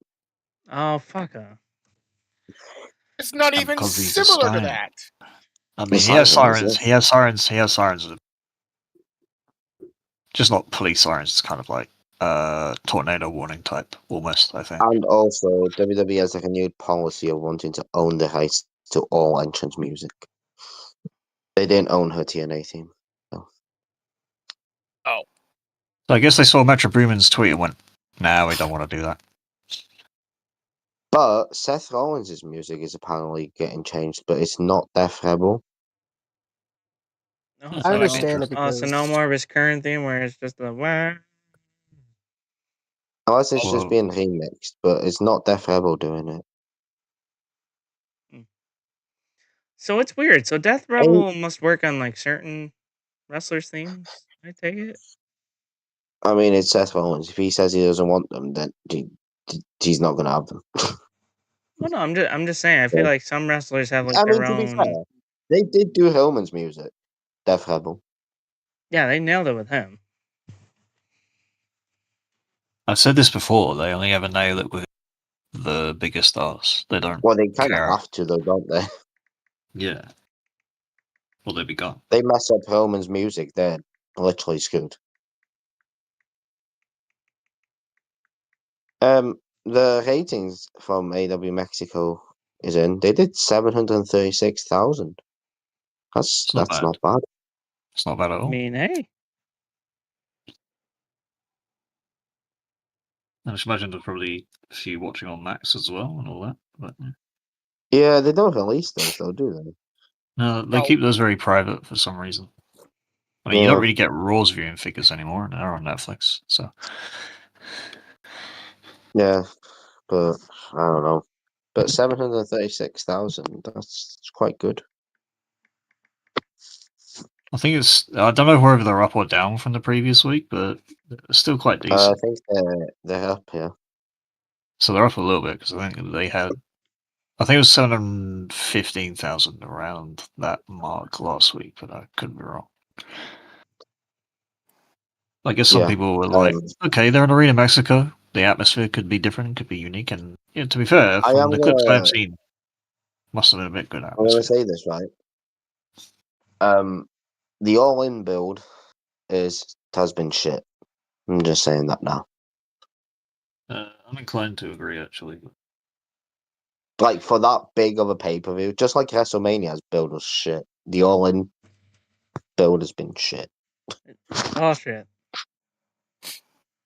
Oh, fuck her. It's not And even because he's a similar to Stein. that. I mean, The he has sirens, sirens. yeah. He has sirens. He has sirens. Just not police sirens. It's kind of like tornado warning type, almost. I think. And also, WWE has like a new policy of wanting to own the rights to all entrance music. They didn't own her TNA theme. So. Oh, So I guess they saw Metro Boomin's tweet and went, "Nah, we don't want to do that." But Seth Rollins' music is apparently getting changed, but it's not Death Rebel. Oh, I so, understand it oh, so no because more of his current theme where it's just the wah. Unless it's Well- just being remixed, but it's not Death Rebel doing it. So it's weird. So Death Rebel must work on like certain wrestlers' themes. I take it. I mean, it's Seth Rollins. If he says he doesn't want them, then he's not going to have them. Well, no, I'm just saying. I feel Yeah. like some wrestlers have like I their mean, to be own. fair, they did do Hillman's music, Death Rebel. Yeah, they nailed it with him. I've said this before. They only ever nail it with the bigger stars. They don't. Well, they kind of care. have to, though, don't they? Yeah. Well, they'd be gone. They mess up Hillman's music, they're literally screwed. The ratings from AW Mexico is in. They did 736,000. That's not that's bad. not bad. It's not bad at I all. mean, hey, I just imagine there's probably a few watching on Max as well and all that. But yeah. Yeah, they don't release those though, do they? No, they No. keep those very private for some reason. I mean, you Yeah. don't really get Raw's viewing figures anymore, and they're on Netflix. So Yeah, but I don't know. But 736,000, that's quite good. I think it's. I don't know whether they're up or down from the previous week, but it's still quite I decent. think they're up here. So they're up a little bit because I think they had. I think it was 715,000 around that mark last week, but I could be wrong. I guess some Yeah, people were like, um, okay, they're in Arena Mexico. The atmosphere could be different, could be unique, and yeah, to be fair, I from am the clips I've gonna- seen, must have been a bit good I'm going to atmosphere. say this, right? The all-in build has been shit. I'm just saying that now. I'm inclined to agree, actually. Like, for that big of a pay-per-view, just like WrestleMania's build was shit. The all-in build has been shit. oh shit.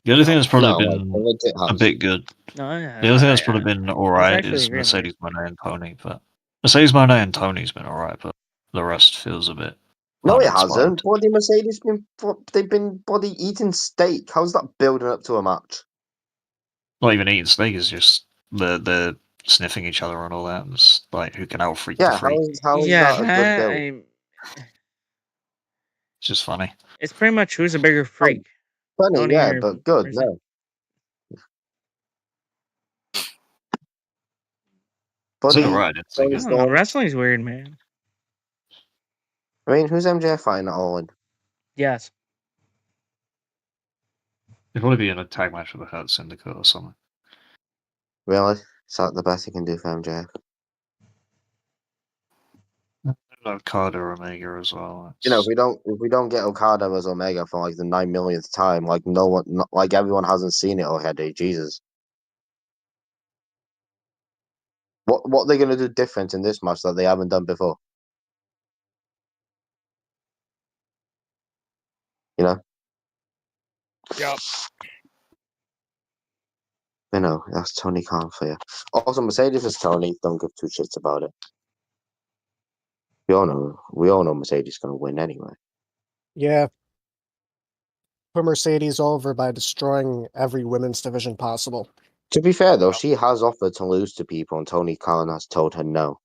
The only thing that's probably No, like, been legit a has. bit good. No, yeah. The only thing that's probably been alright actually is agreeing with you. Mercedes Moné and Tony, but Mercedes Moné and Tony's been alright, but the rest feels a bit. No, it uninspired. hasn't. Bloody Mercedes they've been bloody eating steak. How's that building up to a match? Not even eating steak is just the sniffing each other and all that, and it's like who can out freak Yeah, the freak. how is Yeah, that a good build? It's just funny. it's pretty much who's a bigger freak. Funny, Tony yeah, or but good. Mercedes? No, It's bloody. alright. It's I like, Tony's don't know. gone. Wrestling's weird, man. I mean, who's MJF fighting at all in? Yes. it'd probably be in a tag match with a Hurt Syndicate or something. Really? Is that the best he can do for MJF? Like Okada or Omega as well. You know, It's- if we don't get Okada as Omega for like the 9 millionth time, like no one, like everyone hasn't seen it already. Jesus, what are they gonna do different in this match that they haven't done before? You know, yep. you know that's Tony Khan for you. Also, Mercedes is Tony. Don't give two shits about it. We all know Mercedes is gonna win anyway. yeah, put Mercedes over by destroying every women's division possible. To be fair though, she has offered to lose to people, and Tony Khan has told her no.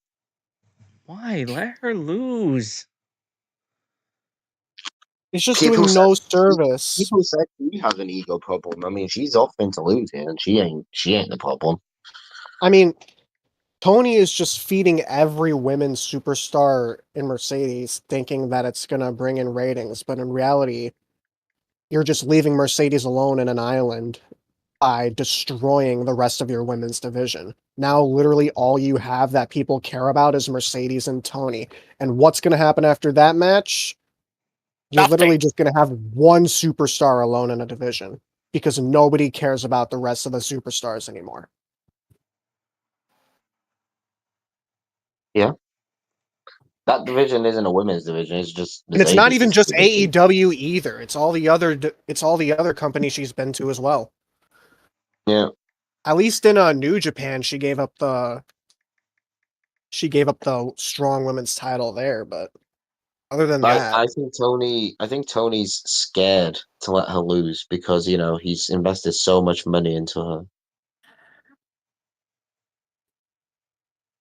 Why? Let her lose. He's just People doing said- no service. People said she has an ego problem. I mean, she's offering to lose here, and she ain't the problem. I mean, Tony is just feeding every women's superstar in Mercedes, thinking that it's gonna bring in ratings, but in reality, you're just leaving Mercedes alone in an island by destroying the rest of your women's division. Now, literally, all you have that people care about is Mercedes and Tony. And what's going to happen after that match? You're Nothing. literally just going to have one superstar alone in a division because nobody cares about the rest of the superstars anymore. That division isn't a women's division. It's just And it's not even just division. AEW either. It's all the other companies she's been to as well. Yeah. At least in New Japan, she gave up the strong women's title there, but other than that, I think Tony's scared to let her lose because he's invested so much money into her.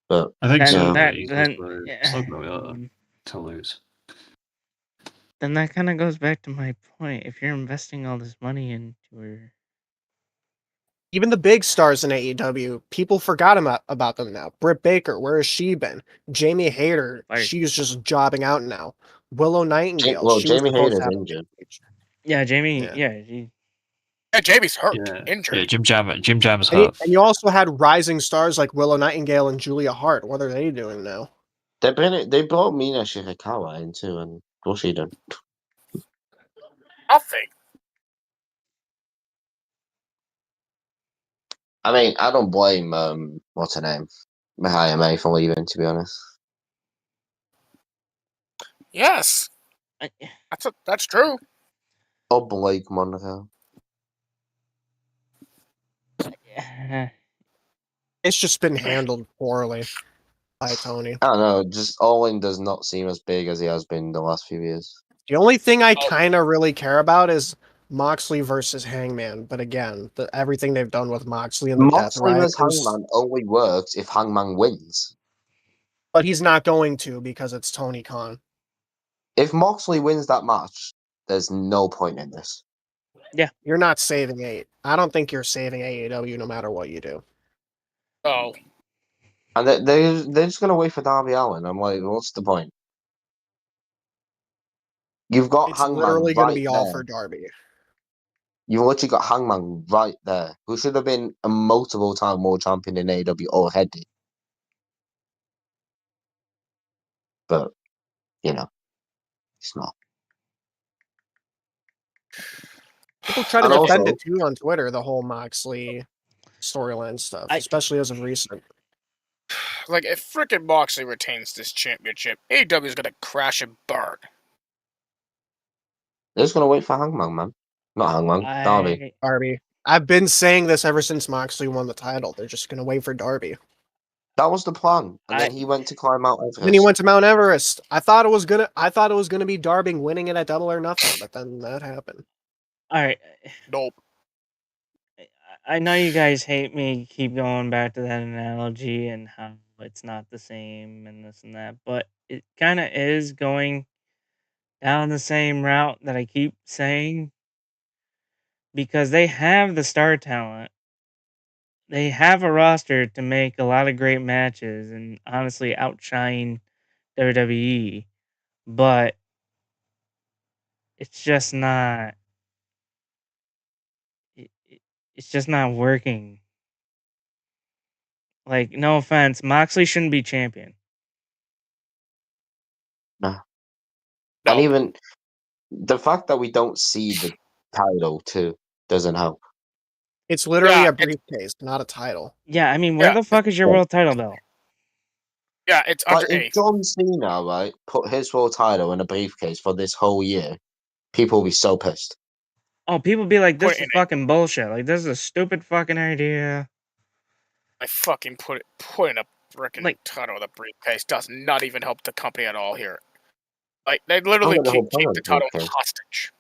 But I think Then so. that- But he's then- also yeah. not going to lose. Then that kind of goes back to my point. If you're investing all this money into her, even the big stars in AEW, people forgot about them now. Britt Baker, where has she been? Jamie Hayter, Right. she's just jobbing out now. Willow Nightingale, she was Jamie supposed Hayter's to have injured. yeah, Jamie, Yeah. yeah, she, Yeah, Jamie's hurt, Yeah, injured. yeah. Jim Jam's And hurt. you also had rising stars like Willow Nightingale and Julia Hart. What are they doing now? They brought Mina Shirakawa in too, and what's she done? Nothing. I mean, I don't blame what's her name, Mahaya May for leaving. To be honest, Yes, I, that's true. or Blake Monaco. yeah. It's just been handled poorly by Tony. I don't know. Just All-In does not seem as big as he has been the last few years. The only thing I Oh. kind of really care about is Moxley versus Hangman. But again, everything they've done with Moxley and the Death Moxley versus Riders, Hangman only works if Hangman wins. but he's not going to because it's Tony Khan. If Moxley wins that match, there's no point in this. You're not saving I don't think you're saving AEW no matter what you do. Oh, And they're just gonna wait for Darby Allin. I'm like, what's the point? You've got It's Hangman literally going to right be there. all for Darby. You've literally got Hangman right there, who should have been a multiple-time world champion in AEW already. But it's not. People try to And defend also- it too on Twitter, the whole Moxley storyline stuff, I- especially as of recent. like if frickin' Moxley retains this championship, AEW is gonna crash and burn. They're just gonna wait for Hangman, man. Not Hangman, Darby. Darby. I've been saying this ever since Moxley won the title. They're just going to wait for Darby. That was the plan, and I- then he went to climb Mount Everest. Then he went to Mount Everest. I thought it was gonna be Darby winning it at Double or Nothing, but then that happened. All right. Nope. I know you guys hate me keep going back to that analogy and how it's not the same and this and that, but it kind of is going down the same route that I keep saying because they have the star talent. They have a roster to make a lot of great matches and honestly outshine WWE, but it's just not. It's just not working. Like, no offense, Moxley shouldn't be champion. And No. even the fact that we don't see the title too doesn't help. It's literally Yeah, a briefcase, not a title. Yeah, I mean, where Yeah. the fuck is your world title belt? Yeah, it's under Like A. if John Cena, right, put his world title in a briefcase for this whole year, people will be so pissed. Oh, people be like, Put this it is in fucking bullshit. Like, this is a stupid fucking idea. I fucking put in a frickin' Like- title of the briefcase does not even help the company at all here. Like they literally Oh, the whole keep point of the the title briefcase. hostage.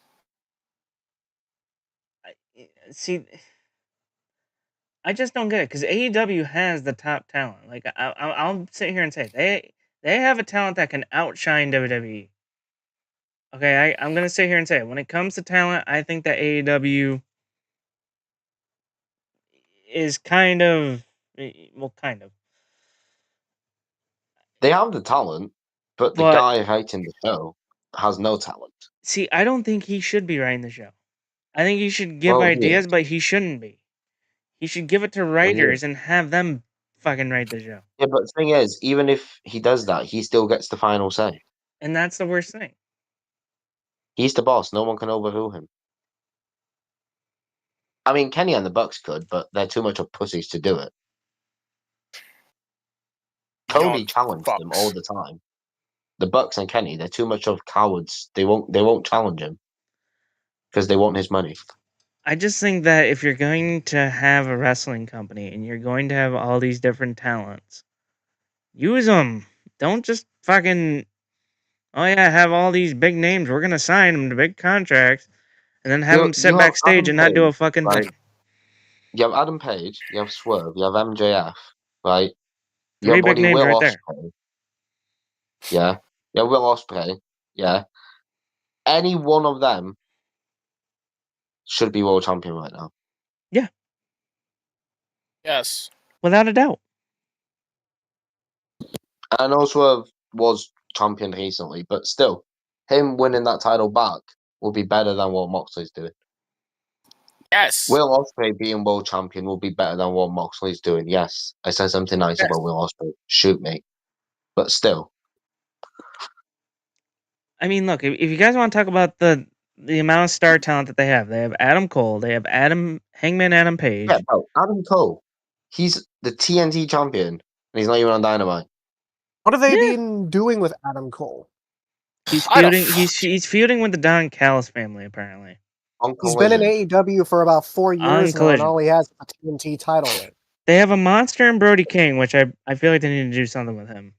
See, I just don't get it because AEW has the top talent. Like, I'll sit here and say they have a talent that can outshine WWE. Okay, I'm gonna sit here and say it. When it comes to talent, I think that AEW is kind of. They have the talent, but the But- guy writing the show has no talent. See, I don't think he should be writing the show. I think he should give Well, he ideas, is. but he shouldn't be. He should give it to writers and have them fucking write the show. Yeah, but the thing is, even if he does that, he still gets the final say. And that's the worst thing. He's the boss. No one can overrule him. I mean, Kenny and the Bucks could, but they're too much of pussies to do it. Cody Young challenged them fucks. all the time. The Bucks and Kenny, they're too much of cowards. They won't challenge him because they want his money. I just think that if you're going to have a wrestling company and you're going to have all these different talents, use them. Don't just fucking, oh yeah, have all these big names. We're going to sign them to big contracts and then have them sit you have backstage Adam and not do a Page, fucking right? thing. You have Adam Page, you have Swerve, you have MJF, right? You Three have big bloody names Will right there. Ospreay. Yeah. Yeah, Will Ospreay. Yeah. Any one of them should be world champion right now. Yes. Without a doubt. I know Swerve was champion recently, but still, him winning that title back will be better than what Moxley's doing. Yes. Will Ospreay being world champion will be better than what Moxley's doing. Yes, I said something nice Yes. about Will Ospreay. Shoot me. But still. I mean, look, if you guys want to talk about the amount of star talent that they have Adam Cole, they have Hangman Adam Page. Yeah, bro, Adam Cole. He's the TNT champion, and he's not even on Dynamite. What have they Yeah. been doing with Adam Cole? He's I don't feuding. fucking- He's feuding with the Don Callis family, apparently. On He's been in Collision. AEW for about 4 years now, and Collision. all he has is a TNT title ring. They have a monster in Brody King, which I feel like they need to do something with him.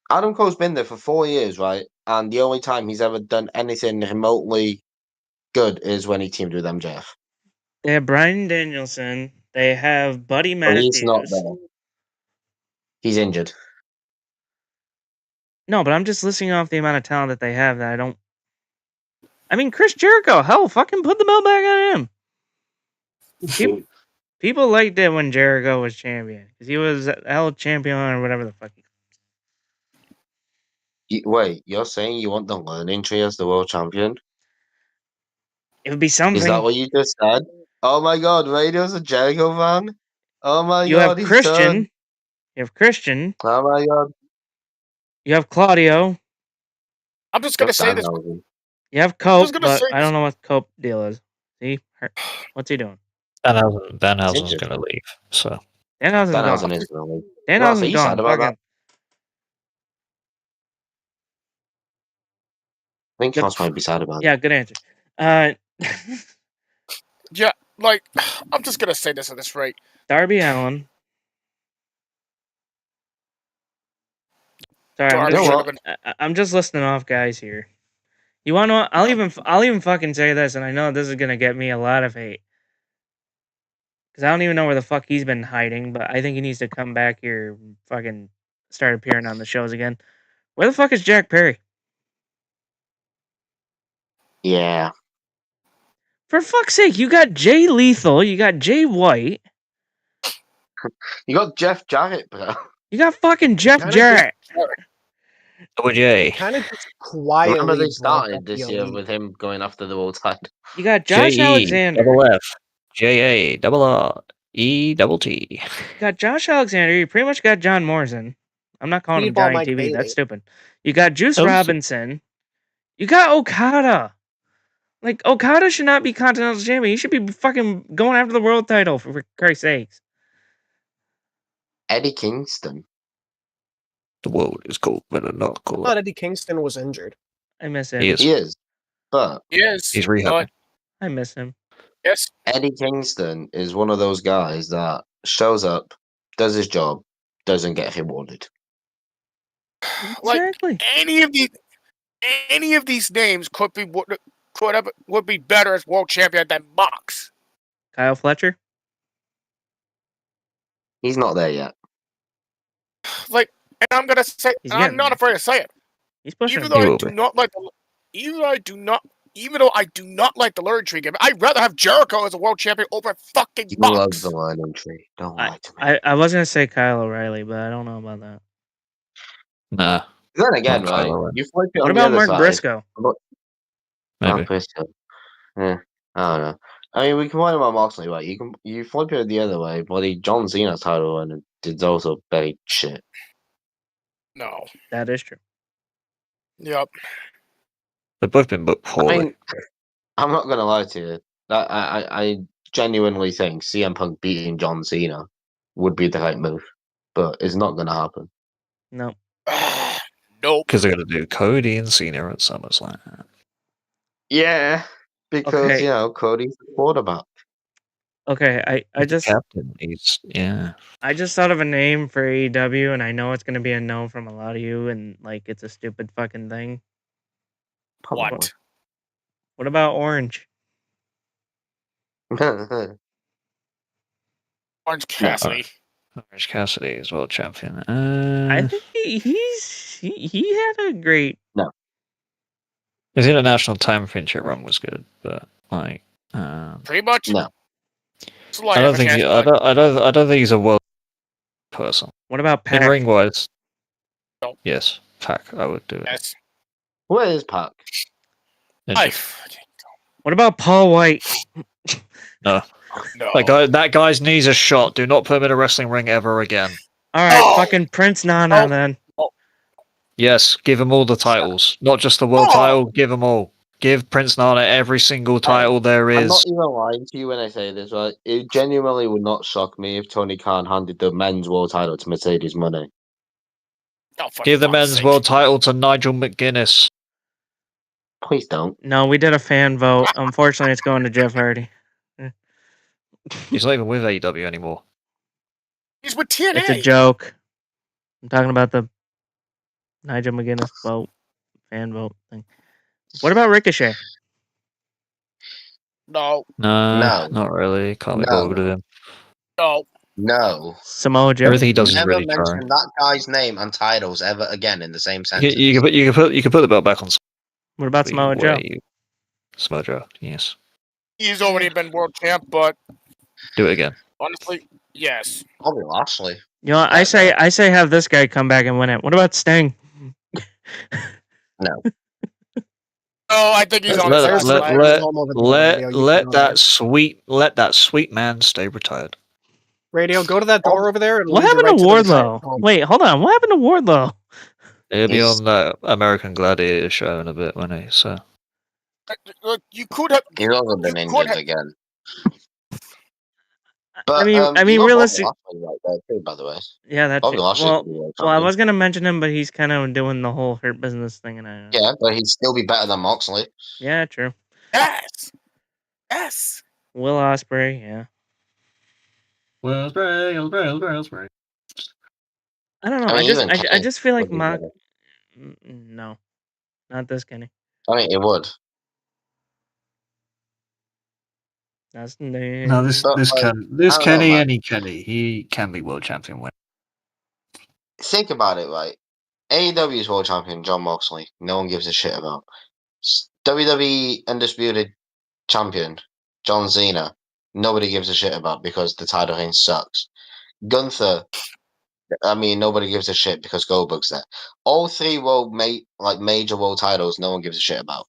Adam Cole's been there for 4 years, right? And the only time he's ever done anything remotely good is when he teamed with MJF. They have Bryan Danielson. They have Buddy But Matthews. he's not there. He's injured. No, but I'm just listing off the amount of talent that they have that I don't. I mean, Chris Jericho. Hell, fucking put the belt back on him. People liked it when Jericho was champion because he was hell champion or whatever the fuck. Wait, you're saying you want the learning tree as the world champion? It would be something. Is that what you just said? Oh my god, Radio's a Jericho fan? Oh my You god, have he's Christian. turned. You have Christian. Oh my god. You have Claudio. I'm just gonna That's say this. Danhausen. You have Cope, was gonna but say I don't know what Cope deal is. See, what's he doing? Danhausen's injured. going to leave. So Danhausen's Danhausen gone. is the league. Danhausen's are you gone. sad about Fucking- that? I think Good- Cross might be sad about it. Yeah, good answer. Yeah, like I'm just gonna say this at this rate. Darby Allin. Sorry, Darby You know should what? have been. I'm just listing off guys here. You want to know? I'll even fucking say this, and I know this is gonna get me a lot of hate because I don't even know where the fuck he's been hiding. But I think he needs to come back here, and fucking start appearing on the shows again. Where the fuck is Jack Perry? Yeah. For fuck's sake, you got Jay Lethal, you got Jay White, You got Jeff Jarrett, bro. you got fucking Jeff Kinda Jarrett. OJ. Kind of just quietly. Remember they broke started up this the year elite. with him going after the world title. You got Josh Alexander. Double F. JA. Double R. E. Double T. You got Josh Alexander. You pretty much got John Morrison. I'm not calling him Speedball Johnny Mike TV. Bailey. That's stupid. You got Juice Oh, Robinson. You got Okada. Like, Okada should not be Continental Champion. He should be fucking going after the world title, for Christ's sakes. Eddie Kingston. The world is cold, but not I cold. thought Eddie Kingston was injured. I miss him. He is. He is. But Yes. He's rehabbing. but I miss him. yes. Eddie Kingston is one of those guys that shows up, does his job, doesn't get rewarded. Like Exactly. any of these names would be better as world champion than Mox. Kyle Fletcher. He's not there yet. Like, and I'm gonna say, He's I'm getting not there. afraid to say it. He's pushing Even it. though He I will do be. not like the learning tree game, I'd rather have Jericho as a world champion over fucking You love Mox. the learning tree. Don't lie to me. I was going to say Kyle O'Reilly, but I don't know about that. Nah, Then again, Not right? Kylo Ren. You flip it What on the about other Mark side. Briscoe? maybe. Briscoe. Yeah, I don't know. I mean, we can find about Moxley, right? You flip it the other way, bloody John Cena's title and it's also very shit. No. That is true. Yep. They've both been booked I poorly. mean, I'm not gonna lie to you. I genuinely think CM Punk beating John Cena would be the right move, but it's not gonna happen. No. Nope. Because they're going to do Cody and Cena at SummerSlam. Yeah, because Okay. Cody's the quarterback. Okay, I just Captain. Yeah. I just thought of a name for AEW, and I know it's gonna be a no from a lot of you, and like it's a stupid fucking thing. What? What about Orange? Orange Cassidy. Orange Cassidy is world champion. I think he had a great. His international championship run was good, but like, Pretty much. No. I don't think I don't think he's a world person. What about In Pac? ring wise, No. yes, Pac, I would do it. Yes. Where is Pac? What about Paul White? No, No. that guy's knees are shot. Do not put him in a wrestling ring ever again. All right, Oh! fucking Prince Nana then. Yes, give him all the titles, not just the world title. Give them all. Give Prince Nana every single title there I'm not is. even lying to you when I say this, right? It genuinely would not shock me if Tony Khan handed the men's world title to Mercedes Money. Oh, for Give the fuck's men's sake. world title to Nigel McGuinness. Please don't. No, we did a fan vote. Unfortunately, it's going to Jeff Hardy. He's not even with AEW anymore. He's with TNA. It's a joke. I'm talking about the Nigel McGuinness vote, fan vote thing. What about Ricochet? No. No, not really. Can't be bothered with him. No. No. Samoa Joe. Everything he does is Never really mention jarring. that guy's name and titles ever again in the same You sentence. can put the belt back on. What about Samoa Joe? Samoa Joe, yes. He's already been world champ, but Do it again. honestly, yes. Probably Lashley. You know, I say have this guy come back and win it. What about Sting? No. Oh, I think he's on Let his ass. that sweet man stay retired. Radio, go to that door over there and What lead you happened to right the Wardlow? entire- Wait, hold on. What happened to Wardlow? He'll be He's- on that American Gladiator show in a bit, won't he? So Look, you could have. He's also been You injured could- again. I mean, you got realistic. Bobby Lashley right there too, by the way. Yeah, that's Bobby Lashley well. could be world Well, I champion. was gonna mention him, but he's kind of doing the whole hurt business thing, and Yeah, but he'd still be better than Moxley. yeah, true. Yes. Yes. Will Ospreay, yeah. Wellsbury. I don't know. I I mean, just, even I Kenny just feel like would be Mox. better. No, not this Kenny. I mean, it would. That's No, this But, like, Kenny, this I don't know, Kenny, man. any Kenny, he can be world champion. When Think about it, right? AEW's world champion John Moxley. No one gives a shit about. WWE undisputed champion John Cena. Nobody gives a shit about because the title reign sucks. Gunther. I mean, nobody gives a shit because Goldberg's there. All three major world titles, no one gives a shit about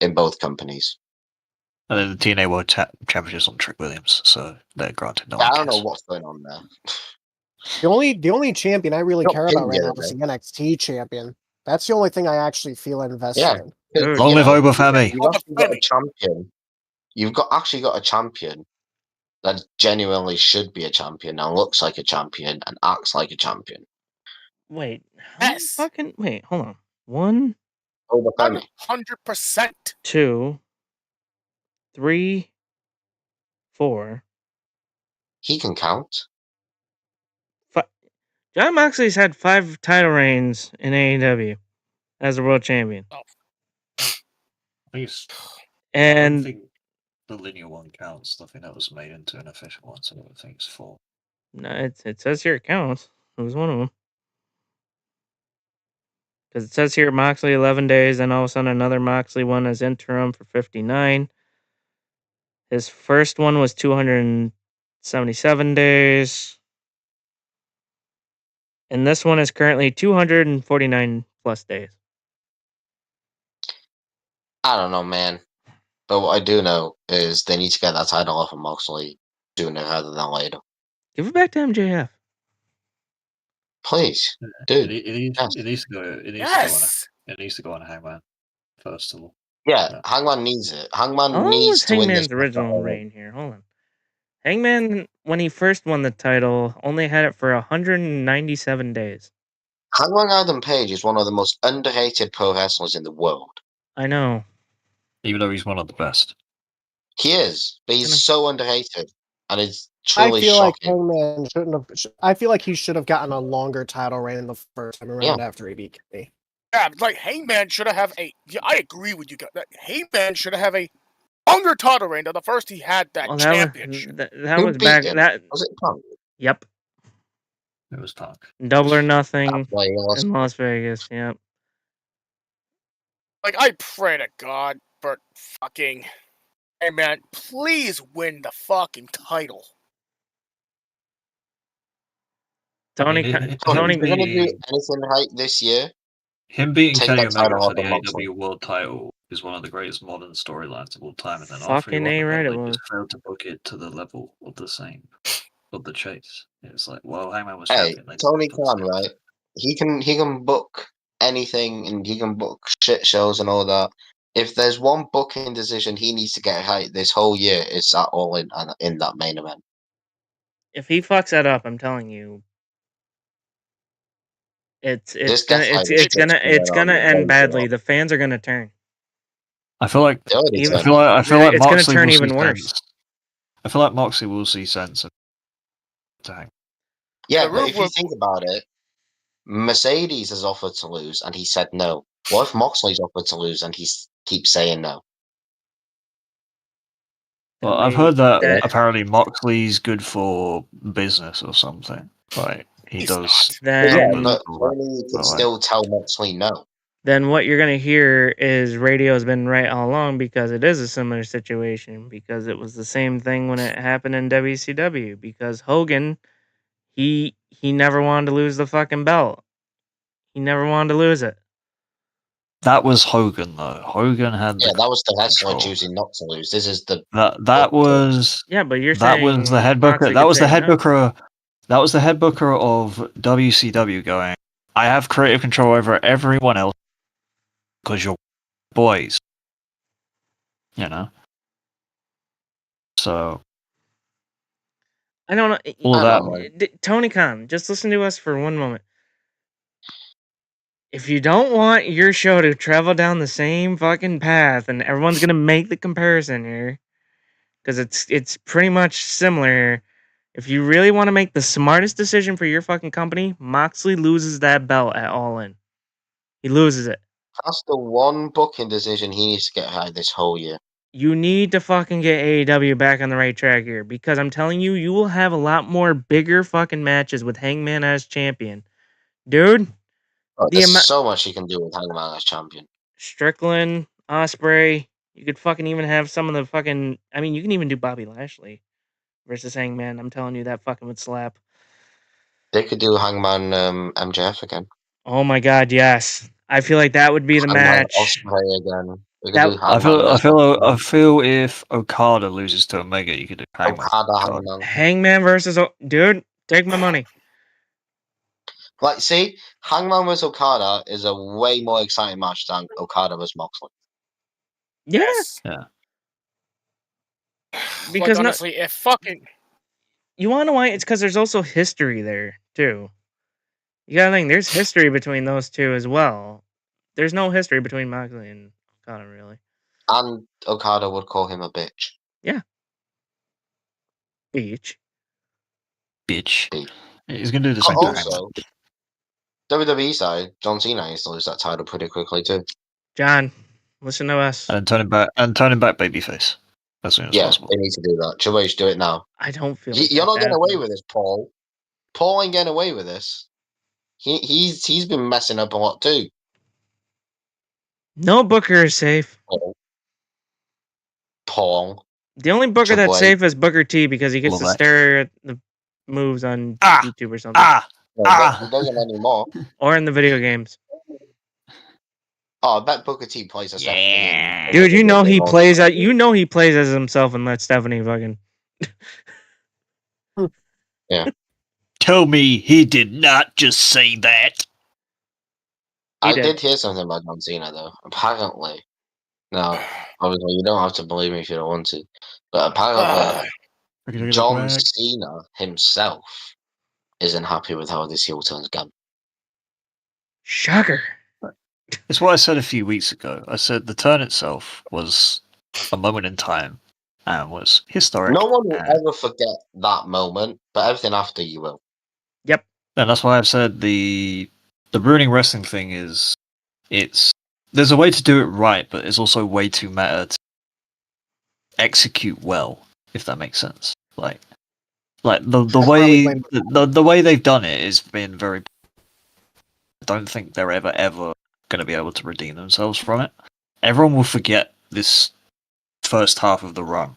in both companies. and then the TNA World Championship's on Trick Williams, so they're granted. No I one don't know cares. what's going on there. The only champion I really Not care about right Pin now the is other the NXT champion. That's the only thing I actually feel invested Yeah. in. Dude, Long live Oba Femi. You've actually got a champion. You've got a champion that genuinely should be a champion and looks like a champion and acts like a champion. Wait. How many Yes. fucking wait. Hold on. 1, Over Femi. 100%. 2, 3, 4. He can count. John Moxley's had 5 title reigns in AEW as a world champion, and think the linear one counts. I think that was made into an official one, so I think it's 4. no, it says here it counts. It was one of them. Because it says here Moxley 11 days, then all of a sudden another Moxley one as interim for 59. His first one was 277 days. And this one is currently 249 plus days. I don't know, man. But what I do know is they need to get that title off of Moxley sooner rather than later. Give it back to MJF. Please, dude. It needs to go. It needs to go on Hangman first of all. Yeah, Hangman needs it. Hangman How long needs was to win this. Hangman's original reign here? Hold on. Hangman, when he first won the title, only had it for 197 days. Hangman Adam Page is one of the most underrated pro wrestlers in the world. I know. Even though he's one of the best. He is, but he's so underrated, and it's I truly feel like shocking. Hangman shouldn't have. I feel like he should have gotten a longer title reign the first time around after he beat Kenny. Yeah, like Hangman should have a. Yeah, I agree with you guys. Hangman should have a longer title reign than the first he had that championship. That was back. Was it Punk? Yep. It was Punk. Double or Nothing That's in Las Vegas. Yep. Like, I pray to God for fucking Hangman, please win the fucking title. Tony, If you're gonna do anything right this year, him beating take Kenny that title Omega for off the of Moxley. AEW World Title is one of the greatest modern storylines of all time. And then after Fucking he won A, the right, belt, it they was. just failed to book it to the level of the Chase. It's like, well, Hangman was Hey, champion. They Tony didn't book Khan, it. right? He can book anything, and he can book shit shows and all that. If there's one booking decision he needs to get right this whole year, it's at All In that main event. If he fucks that up, I'm telling you, it's gonna end badly. The fans are gonna turn. I feel like Even- I feel like it's gonna Moxley turn will even see worse. sense. I feel like Moxley will see sense. Dang. Yeah, Yeah, but if you think about it, Mercedes has offered to lose, and he said no. What if Moxley's offered to lose, and he keeps saying no? Well, I've heard that apparently Moxley's good for business or something. Like he He's does. Then, Yeah, but Tony could still tell Moxley no. Then what you're gonna hear is radio's been right all along, because it is a similar situation, because it was the same thing when it happened in WCW, because Hogan, he never wanted to lose the fucking belt. He never wanted to lose it. That was Hogan though. Hogan had that was the wrestler control. choosing not to lose. This is the that was but you're that saying was the head booker. Moxley That could was the say head no. booker. That was the head booker of WCW going, I have creative control over everyone else because you're boys. You know? So I don't know. all that. Tony Khan, just listen to us for one moment. If you don't want your show to travel down the same fucking path, and everyone's gonna make the comparison here, because it's pretty much similar. If you really want to make the smartest decision for your fucking company, Moxley loses that belt at All In. He loses it. That's the one booking decision he needs to get right this whole year. You need to fucking get AEW back on the right track here, because I'm telling you, you will have a lot more bigger fucking matches with Hangman as champion. Dude. There's so much you can do with Hangman as champion. Strickland, Ospreay. You could fucking even have some of the fucking... I mean, you can even do Bobby Lashley versus Hangman. I'm telling you, that fucking would slap. They could do Hangman MJF again. Oh my god, yes. I feel like that would be the match. Ospreay again. I feel if Okada loses to Omega, you could do Hangman. Hangman versus... Dude, take my money. Like, see, Hangman vs Okada is a way more exciting match than Okada vs Moxley. Yes. Yeah. Because like, honestly, if fucking... You want to know why? It's because there's also history there, too. You gotta think, there's history between those two as well. There's no history between Moxley and Okada, really. And Okada would call him a bitch. Yeah. Bitch. He's gonna do the same thing. Also, WWE side, John Cena used to lose that title pretty quickly too. John, listen to us. And turn him back babyface as soon as possible. They need to do that. Triple H, do it now. I don't feel you're not getting away with this, Paul. Paul ain't getting away with this. He's been messing up a lot too. No booker is safe. Paul. The only booker that's safe is Booker T, because he gets to stare at the moves on YouTube or something. He doesn't anymore. Or in the video games. Oh, I bet Booker T plays as Stephanie. in Dude, you know he all the plays time. he plays as himself and let Stephanie fucking. Tell me he did not just say that. I did. did hear something about John Cena though. Apparently, now obviously you don't have to believe me if you don't want to, but apparently John Cena himself isn't happy with how this heel turn's gone. Shocker. It's what I said a few weeks ago. I said the turn itself was a moment in time and was historic. No one will and, ever forget that moment, but everything after you will. Yep. and that's why I've said the ruining wrestling thing there's a way to do it right, but it's also way too meta to execute well, if that makes sense. Like the way they've done it has been very. I don't think they're ever going to be able to redeem themselves from it. Everyone will forget this first half of the run,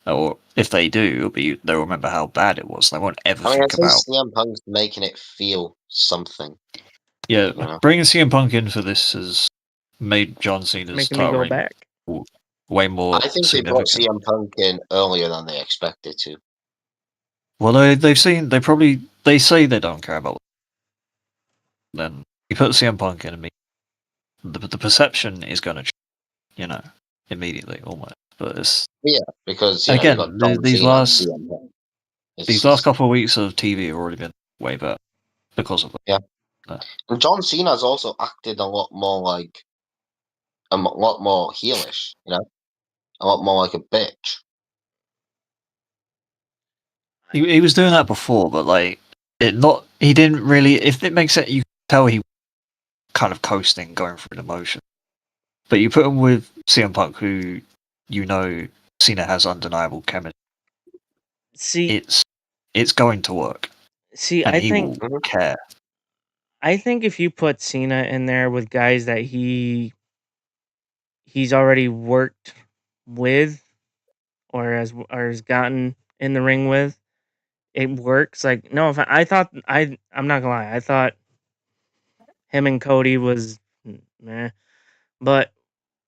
or if they do, they'll remember how bad it was. They won't ever think at about. least CM Punk's making it feel something. Yeah, you know? bringing CM Punk in for this has made John Cena's Making me title go reign back. way more I think they brought significant. CM Punk in earlier than they expected to. Well, they say they don't care about. Then you put CM Punk in, and the perception is going to change, immediately almost. But it's Because again, you got John these Cena and last CM Punk. these last couple of weeks of TV have already been way better because of it. And John Cena's also acted a lot more heelish, a lot more like a bitch. He was doing that before, but he didn't really. If it makes sense, you can tell he was kind of coasting, going through the motion. But you put him with CM Punk, who Cena has undeniable chemistry. See, it's going to work. See, and I he think will care. I think if you put Cena in there with guys that he's already worked with or has gotten in the ring with, it works. Like no, if I'm not gonna lie, I thought him and Cody was meh, but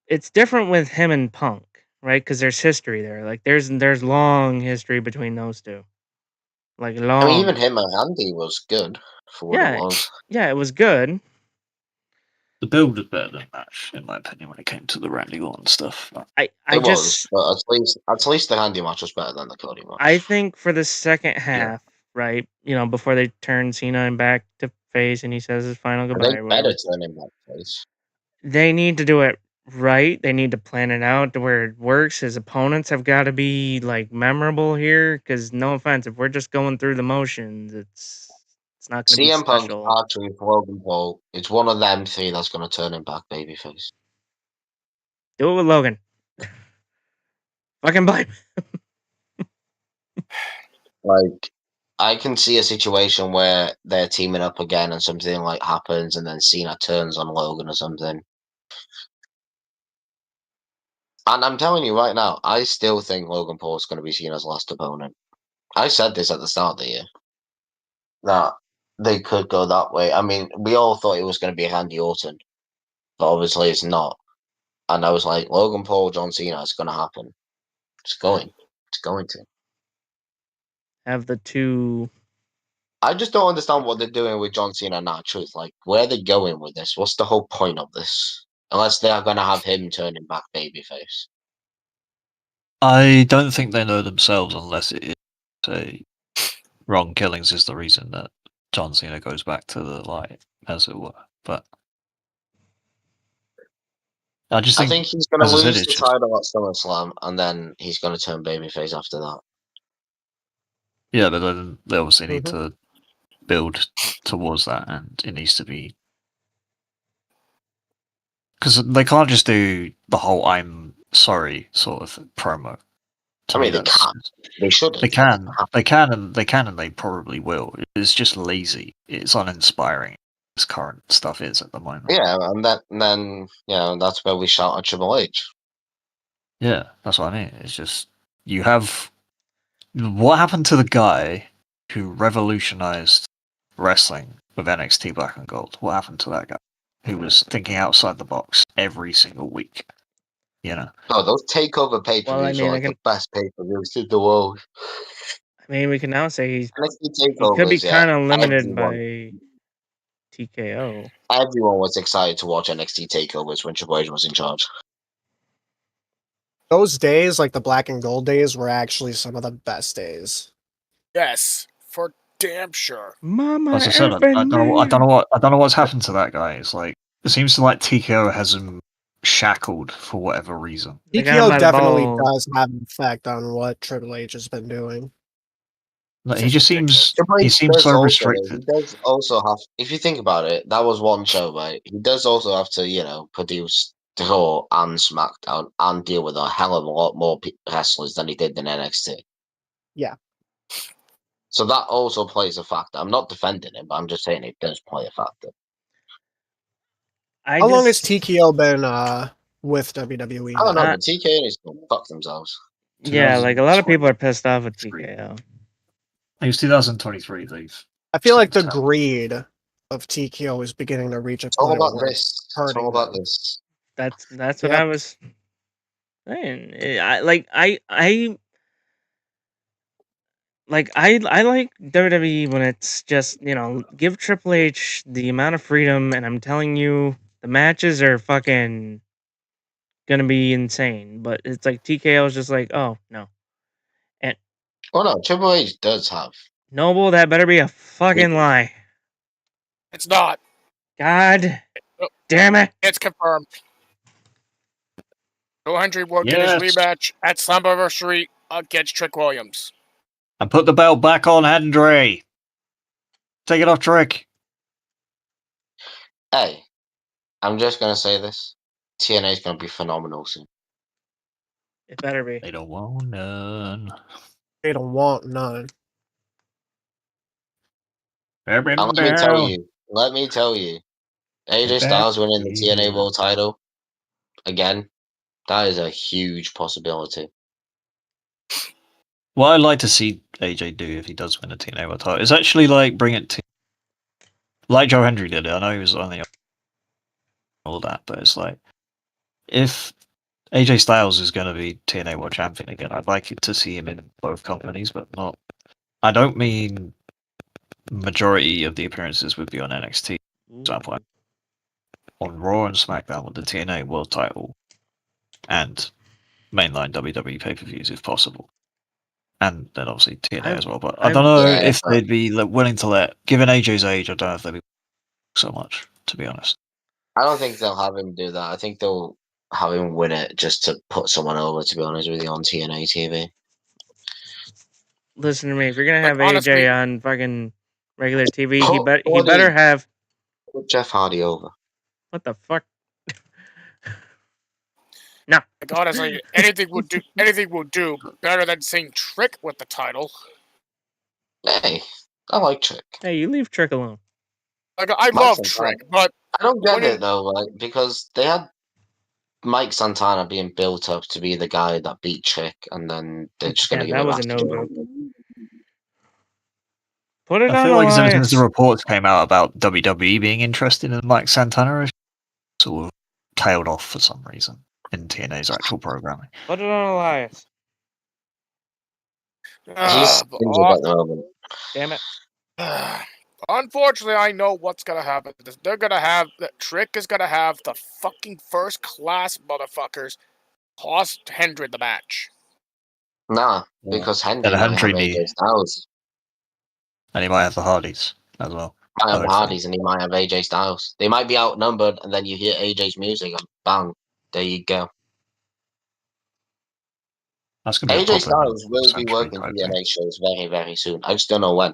it's different with him and Punk, right? Because there's history there. Like there's long history between those two. Like long. I mean, even him and Andy was good for what it was. Yeah, it was good. The build was better than match, in my opinion, when it came to the Randy Orton stuff. But at least the Andy match was better than the Cody match. I think for the second half, right? Before they turn Cena back to face and he says his final goodbye. They better turn him back face. They need to do it right. They need to plan it out to where it works. His opponents have got to be like memorable here. Because no offense, if we're just going through the motions, it's not going to be CM Punk, special. Archery, Logan Paul. It's one of them three that's going to turn him back babyface. Do it with Logan. Fucking blame. Like, I can see a situation where they're teaming up again and something like happens, and then Cena turns on Logan or something. And I'm telling you right now, I still think Logan Paul is going to be Cena's last opponent. I said this at the start of the year that they could go that way. I mean, we all thought it was going to be Randy Orton, but obviously it's not. And I was like, Logan Paul, John Cena, it's going to happen. It's going to. Have the two. I just don't understand what they're doing with John Cena now, truth. Like, where are they going with this? What's the whole point of this? Unless they are going to have him turning back babyface. I don't think they know themselves unless it is a Ron Killings is the reason that John Cena goes back to the light, as it were. But I think he's going to lose the title at SummerSlam, and then he's going to turn babyface after that. Yeah, but then they obviously need to build towards that, and it needs to be because they can't just do the whole "I'm sorry" sort of promo. I mean, they can't. They should. They can, and they probably will. It's just lazy. It's uninspiring. This current stuff is at the moment. Yeah, and then that's where we shout at Triple H. Yeah, that's what I mean. It's just you have what happened to the guy who revolutionized wrestling with NXT Black and Gold? What happened to that guy who was thinking outside the box every single week? You know, No, those takeover pay-per-views Well, I mean, were like the best pay-per-views in the world. I mean, we can now say NXT he could be takeovers, yeah. kind of limited Everyone, by TKO. everyone was excited to watch NXT takeovers when Triple H was in charge. Those days, like the black and gold days, were actually some of the best days. Yes, for damn sure. Mama, as I said, I don't know what's happened to that guy. It's like it seems to like TKO has him shackled for whatever reason. They got him by TKO the definitely ball. does have an effect on what Triple H has been doing. Like, he just seems Triple he H seems does so also- restricted. He does also have, if you think about it, that was one show, right? He does also have to, produce the Raw and SmackDown and deal with a hell of a lot more wrestlers than he did in NXT. Yeah. So that also plays a factor. I'm not defending him, but I'm just saying it does play a factor. How long has TKO been with WWE? I don't know, now? but TK needs to fuck themselves. Yeah, like a lot of people are pissed off with TKO. It was 2023, Leave. I feel like the greed of TKO is beginning to reach a It's all point about where this. It's hurting all about them. this. That's what Yep. I was saying. I like WWE when it's just, give Triple H the amount of freedom, and I'm telling you, the matches are fucking gonna be insane. But it's like TKO is just like, oh no. And Oh no, Triple H does have. Noble, that better be a fucking lie. It's not. God Oh, damn it. it's confirmed. Joe Hendry will get his rematch at Slammiversary against Trick Williams. And put the belt back on Andre. Take it off Trick. Hey, I'm just gonna say this. TNA is gonna be phenomenal soon. It better be. They don't want none. They don't want none. And let me tell you, AJ Styles winning the TNA World title again, that is a huge possibility. What I'd like to see AJ do if he does win a TNA World title is actually like bring it to like Joe Hendry did it. I know he was only all that, but it's like if AJ Styles is going to be TNA World Champion again, I'd like to see him in both companies, but not. I don't mean majority of the appearances would be on NXT. For example, on Raw and SmackDown with the TNA World title and mainline WWE pay-per-views if possible. And then obviously TNA as well. But I don't know if they'd be willing to given AJ's age, I don't know if they'd be so much, to be honest. I don't think they'll have him do that. I think they'll have him win it just to put someone over, to be honest with you, on TNA TV. Listen to me. If you're going to have AJ on fucking regular TV, he better have... Put Jeff Hardy over. What the fuck? No. Like, honestly, anything will do better than seeing Trick with the title. Hey, I like Trick. Hey, you leave Trick alone. Like, I love Trick, but I don't get it though, right? Because they had Mike Santana being built up to be the guy that beat Trick, and then they're just going to give it back to Joe. Put it on I feel like as soon as Elias. the reports came out about WWE being interested in Mike Santana, it sort of tailed off for some reason in TNA's actual programming. Put it on Elias. He's injured at the moment. Damn it. Unfortunately, I know what's gonna happen. They're gonna have Trick is gonna have the fucking first class motherfuckers cost Hendry the match. Nah, because Hendry might have AJ Styles. And he might have the Hardys as well. He might have the Hardys and he might have AJ Styles. They might be outnumbered, and then you hear AJ's music and bang, there you go. That's gonna be AJ Styles will be working TNA shows very, very soon. I just don't know when.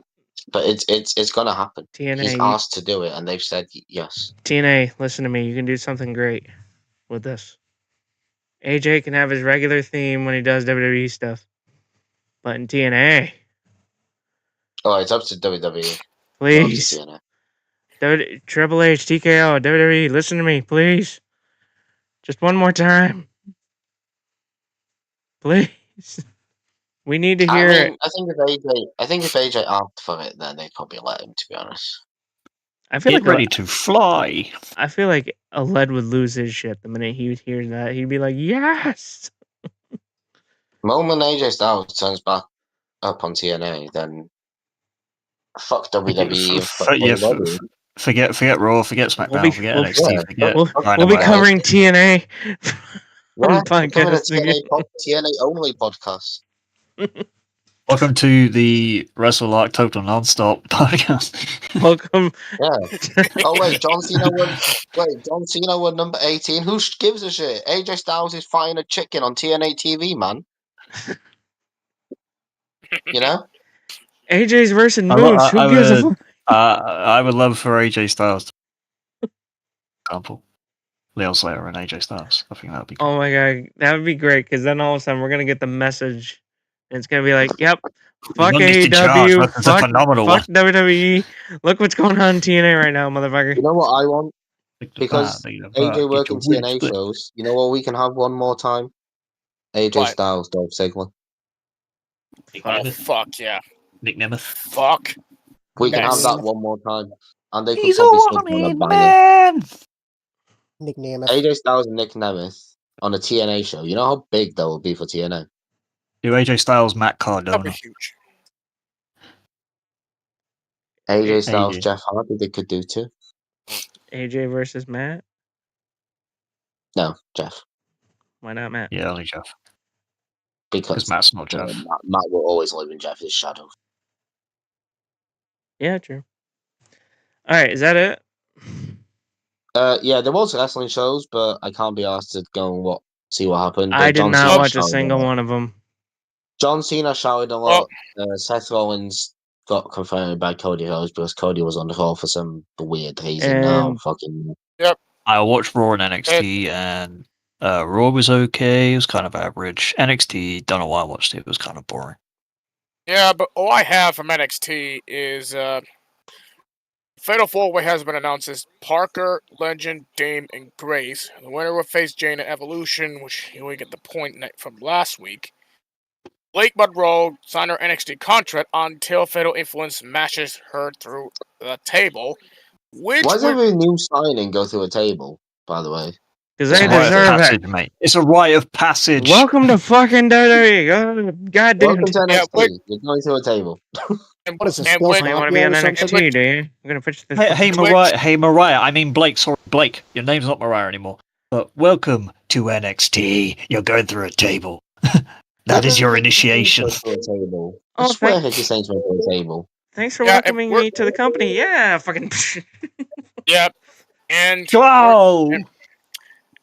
But it's gonna happen. TNA, he's asked to do it, and they've said yes. TNA, listen to me. You can do something great with this. AJ can have his regular theme when he does WWE stuff, but in TNA, Oh, it's up to WWE. please. Triple H, TKO, WWE, listen to me, please. Just one more time, please. We need to I hear. mean, I think if AJ asked for it, then they'd probably let him. To be honest. I feel Get like ready to fly. I feel like Aled would lose his shit the minute he would hear that. He'd be like, "Yes." Moment AJ Styles turns back up on TNA, then fuck WWE and fuck WWE. Forget Raw, forget SmackDown, forget NXT, yeah, forget We'll be Dynamite. covering TNA on Yeah, the we're coming a podcast. TNA only podcast. Welcome to the Wrestle Arc Total Nonstop podcast. Welcome. Yeah. Oh wait, John Cena won number 18. Who gives a shit? AJ Styles is fighting a chicken on TNA TV, man. You know? AJ's versus I Moose. Who gives a fuck? I would love for AJ Styles to example. Leon Slater and AJ Styles. I think that would be cool. Oh my god, that would be great because then all of a sudden we're gonna get the message, and it's gonna be like, "Yep, fuck Longest in charge, AEW, that's a phenomenal fuck WWE. Look what's going on in TNA right now, motherfucker." You know what I want? Pick the Because bar, get AJ your working wig TNA split. shows. You know what we can have one more time? AJ What? Styles, Dolph Ziggler. Nick Oh Nemeth. fuck yeah. Nick Nemeth. Fuck. We can have Yes. that one more time. And they could He's a probably stick on a one-man banger. man. Nick Nemeth. AJ Styles and Nick Nemeth on a TNA show. You know how big that will be for TNA? Do AJ Styles, Matt That'd be Cardona. huge. AJ Styles, AJ. Jeff Hardy, they could do too. AJ versus Matt. No, Jeff. Why not Matt? Yeah, only Jeff. Because Because Matt's not Jeff. Matt will always live in Jeff's shadow. Yeah, true. All right, is that it? Yeah, there was wrestling shows, but I can't be asked to go and see what happened. I did John not Cena watch a shouted single lot. one of them. John Cena shouted a lot. Seth Rollins got confronted by Cody Rhodes because Cody was on the call for some weird reason. Now, And- fucking I watched Raw and NXT, and Raw was okay. It was kind of average. NXT, don't know why I watched it. It was kind of boring. Yeah, but all I have from NXT is Fatal 4-Way has been announced as Parker, Legend, Dame, and Grace. The winner will face Jane at Evolution, which we get the point from last week. Blake Monroe signed her NXT contract until Fatal Influence smashes her through the table. Which why does would- every new signing go through a table? By the way, Because It's they a rite of deserve it. passage, mate. It's a rite of passage. Welcome to fucking WWE. God damn. welcome to Yeah, NXT. wait. You're going through a table. and, What is this, and Bill when- You want to be on Or something? NXT, do you? I'm gonna finish this. Hey, Twitch. Mariah. I mean Blake. Sorry, Blake. Your name's not Mariah anymore. But welcome to NXT. You're going through a table. That is your initiation. Go through a table. I Oh, swear, thank- you're saying to go through a table. Thanks for Yeah, and welcoming we're- me to the company. Yeah, fucking. Yep. And Wow.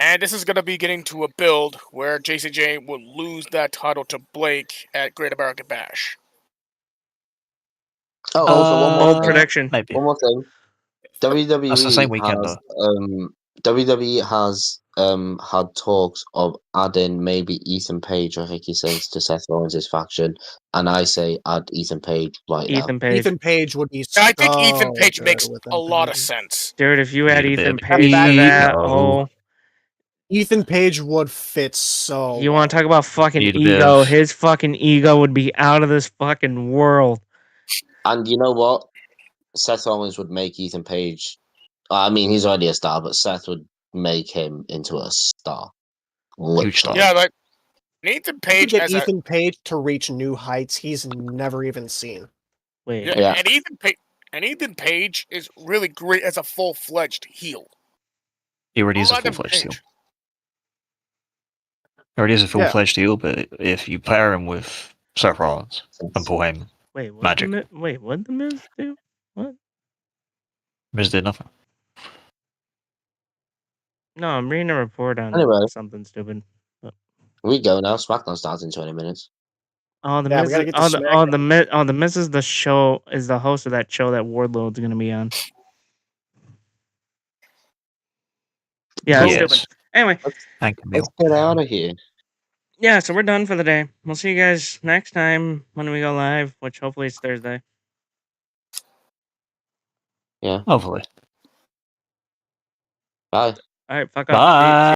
And this is going to be getting to a build where JCJ will lose that title to Blake at Great American Bash. Oh, also one more Bold thing. prediction. Maybe. One more thing. WWE That's the same weekend, has, WWE has had talks of adding maybe Ethan Page or Ricky Starks to Seth Rollins' faction, and I say add Ethan Page right now. Ethan Page. Ethan Page would be. I think so Ethan Page good makes with that a lot of thing. sense. Dude, if you add Need a Ethan bit of Page to that, ego. oh, Ethan Page would fit so. you want to talk about fucking Need a bit ego? of- His fucking ego would be out of this fucking world. And you know what? Seth Rollins would make Ethan Page. I mean, he's already a star, but Seth would make him into a star. Huge star. Literally. Yeah, like Ethan You could Page get as Ethan Page to reach new heights he's never even seen. Wait, Yeah. and Ethan Page is really great as a full-fledged heel. He already is a Let him full-fledged heel. Page. He already is a full-fledged heel, but if you pair him with Seth Rollins and Paul Heyman, wait, what? Magic. Wait, what did the Miz do? What? Miz did nothing. No, I'm reading a report on Anyway. something stupid. We go now. SmackDown starts in 20 minutes. Oh, the Yeah, we Miz. gotta get to The Miz is the show. Is the host of that show that Wardlow's gonna be on. Yeah, that's Yes. stupid. Anyway, Thank you, Bill. Let's get out of here. yeah, so we're done for the day. We'll see you guys next time when we go live, which hopefully is Thursday. Hopefully. Bye. All right, fuck off. Bye.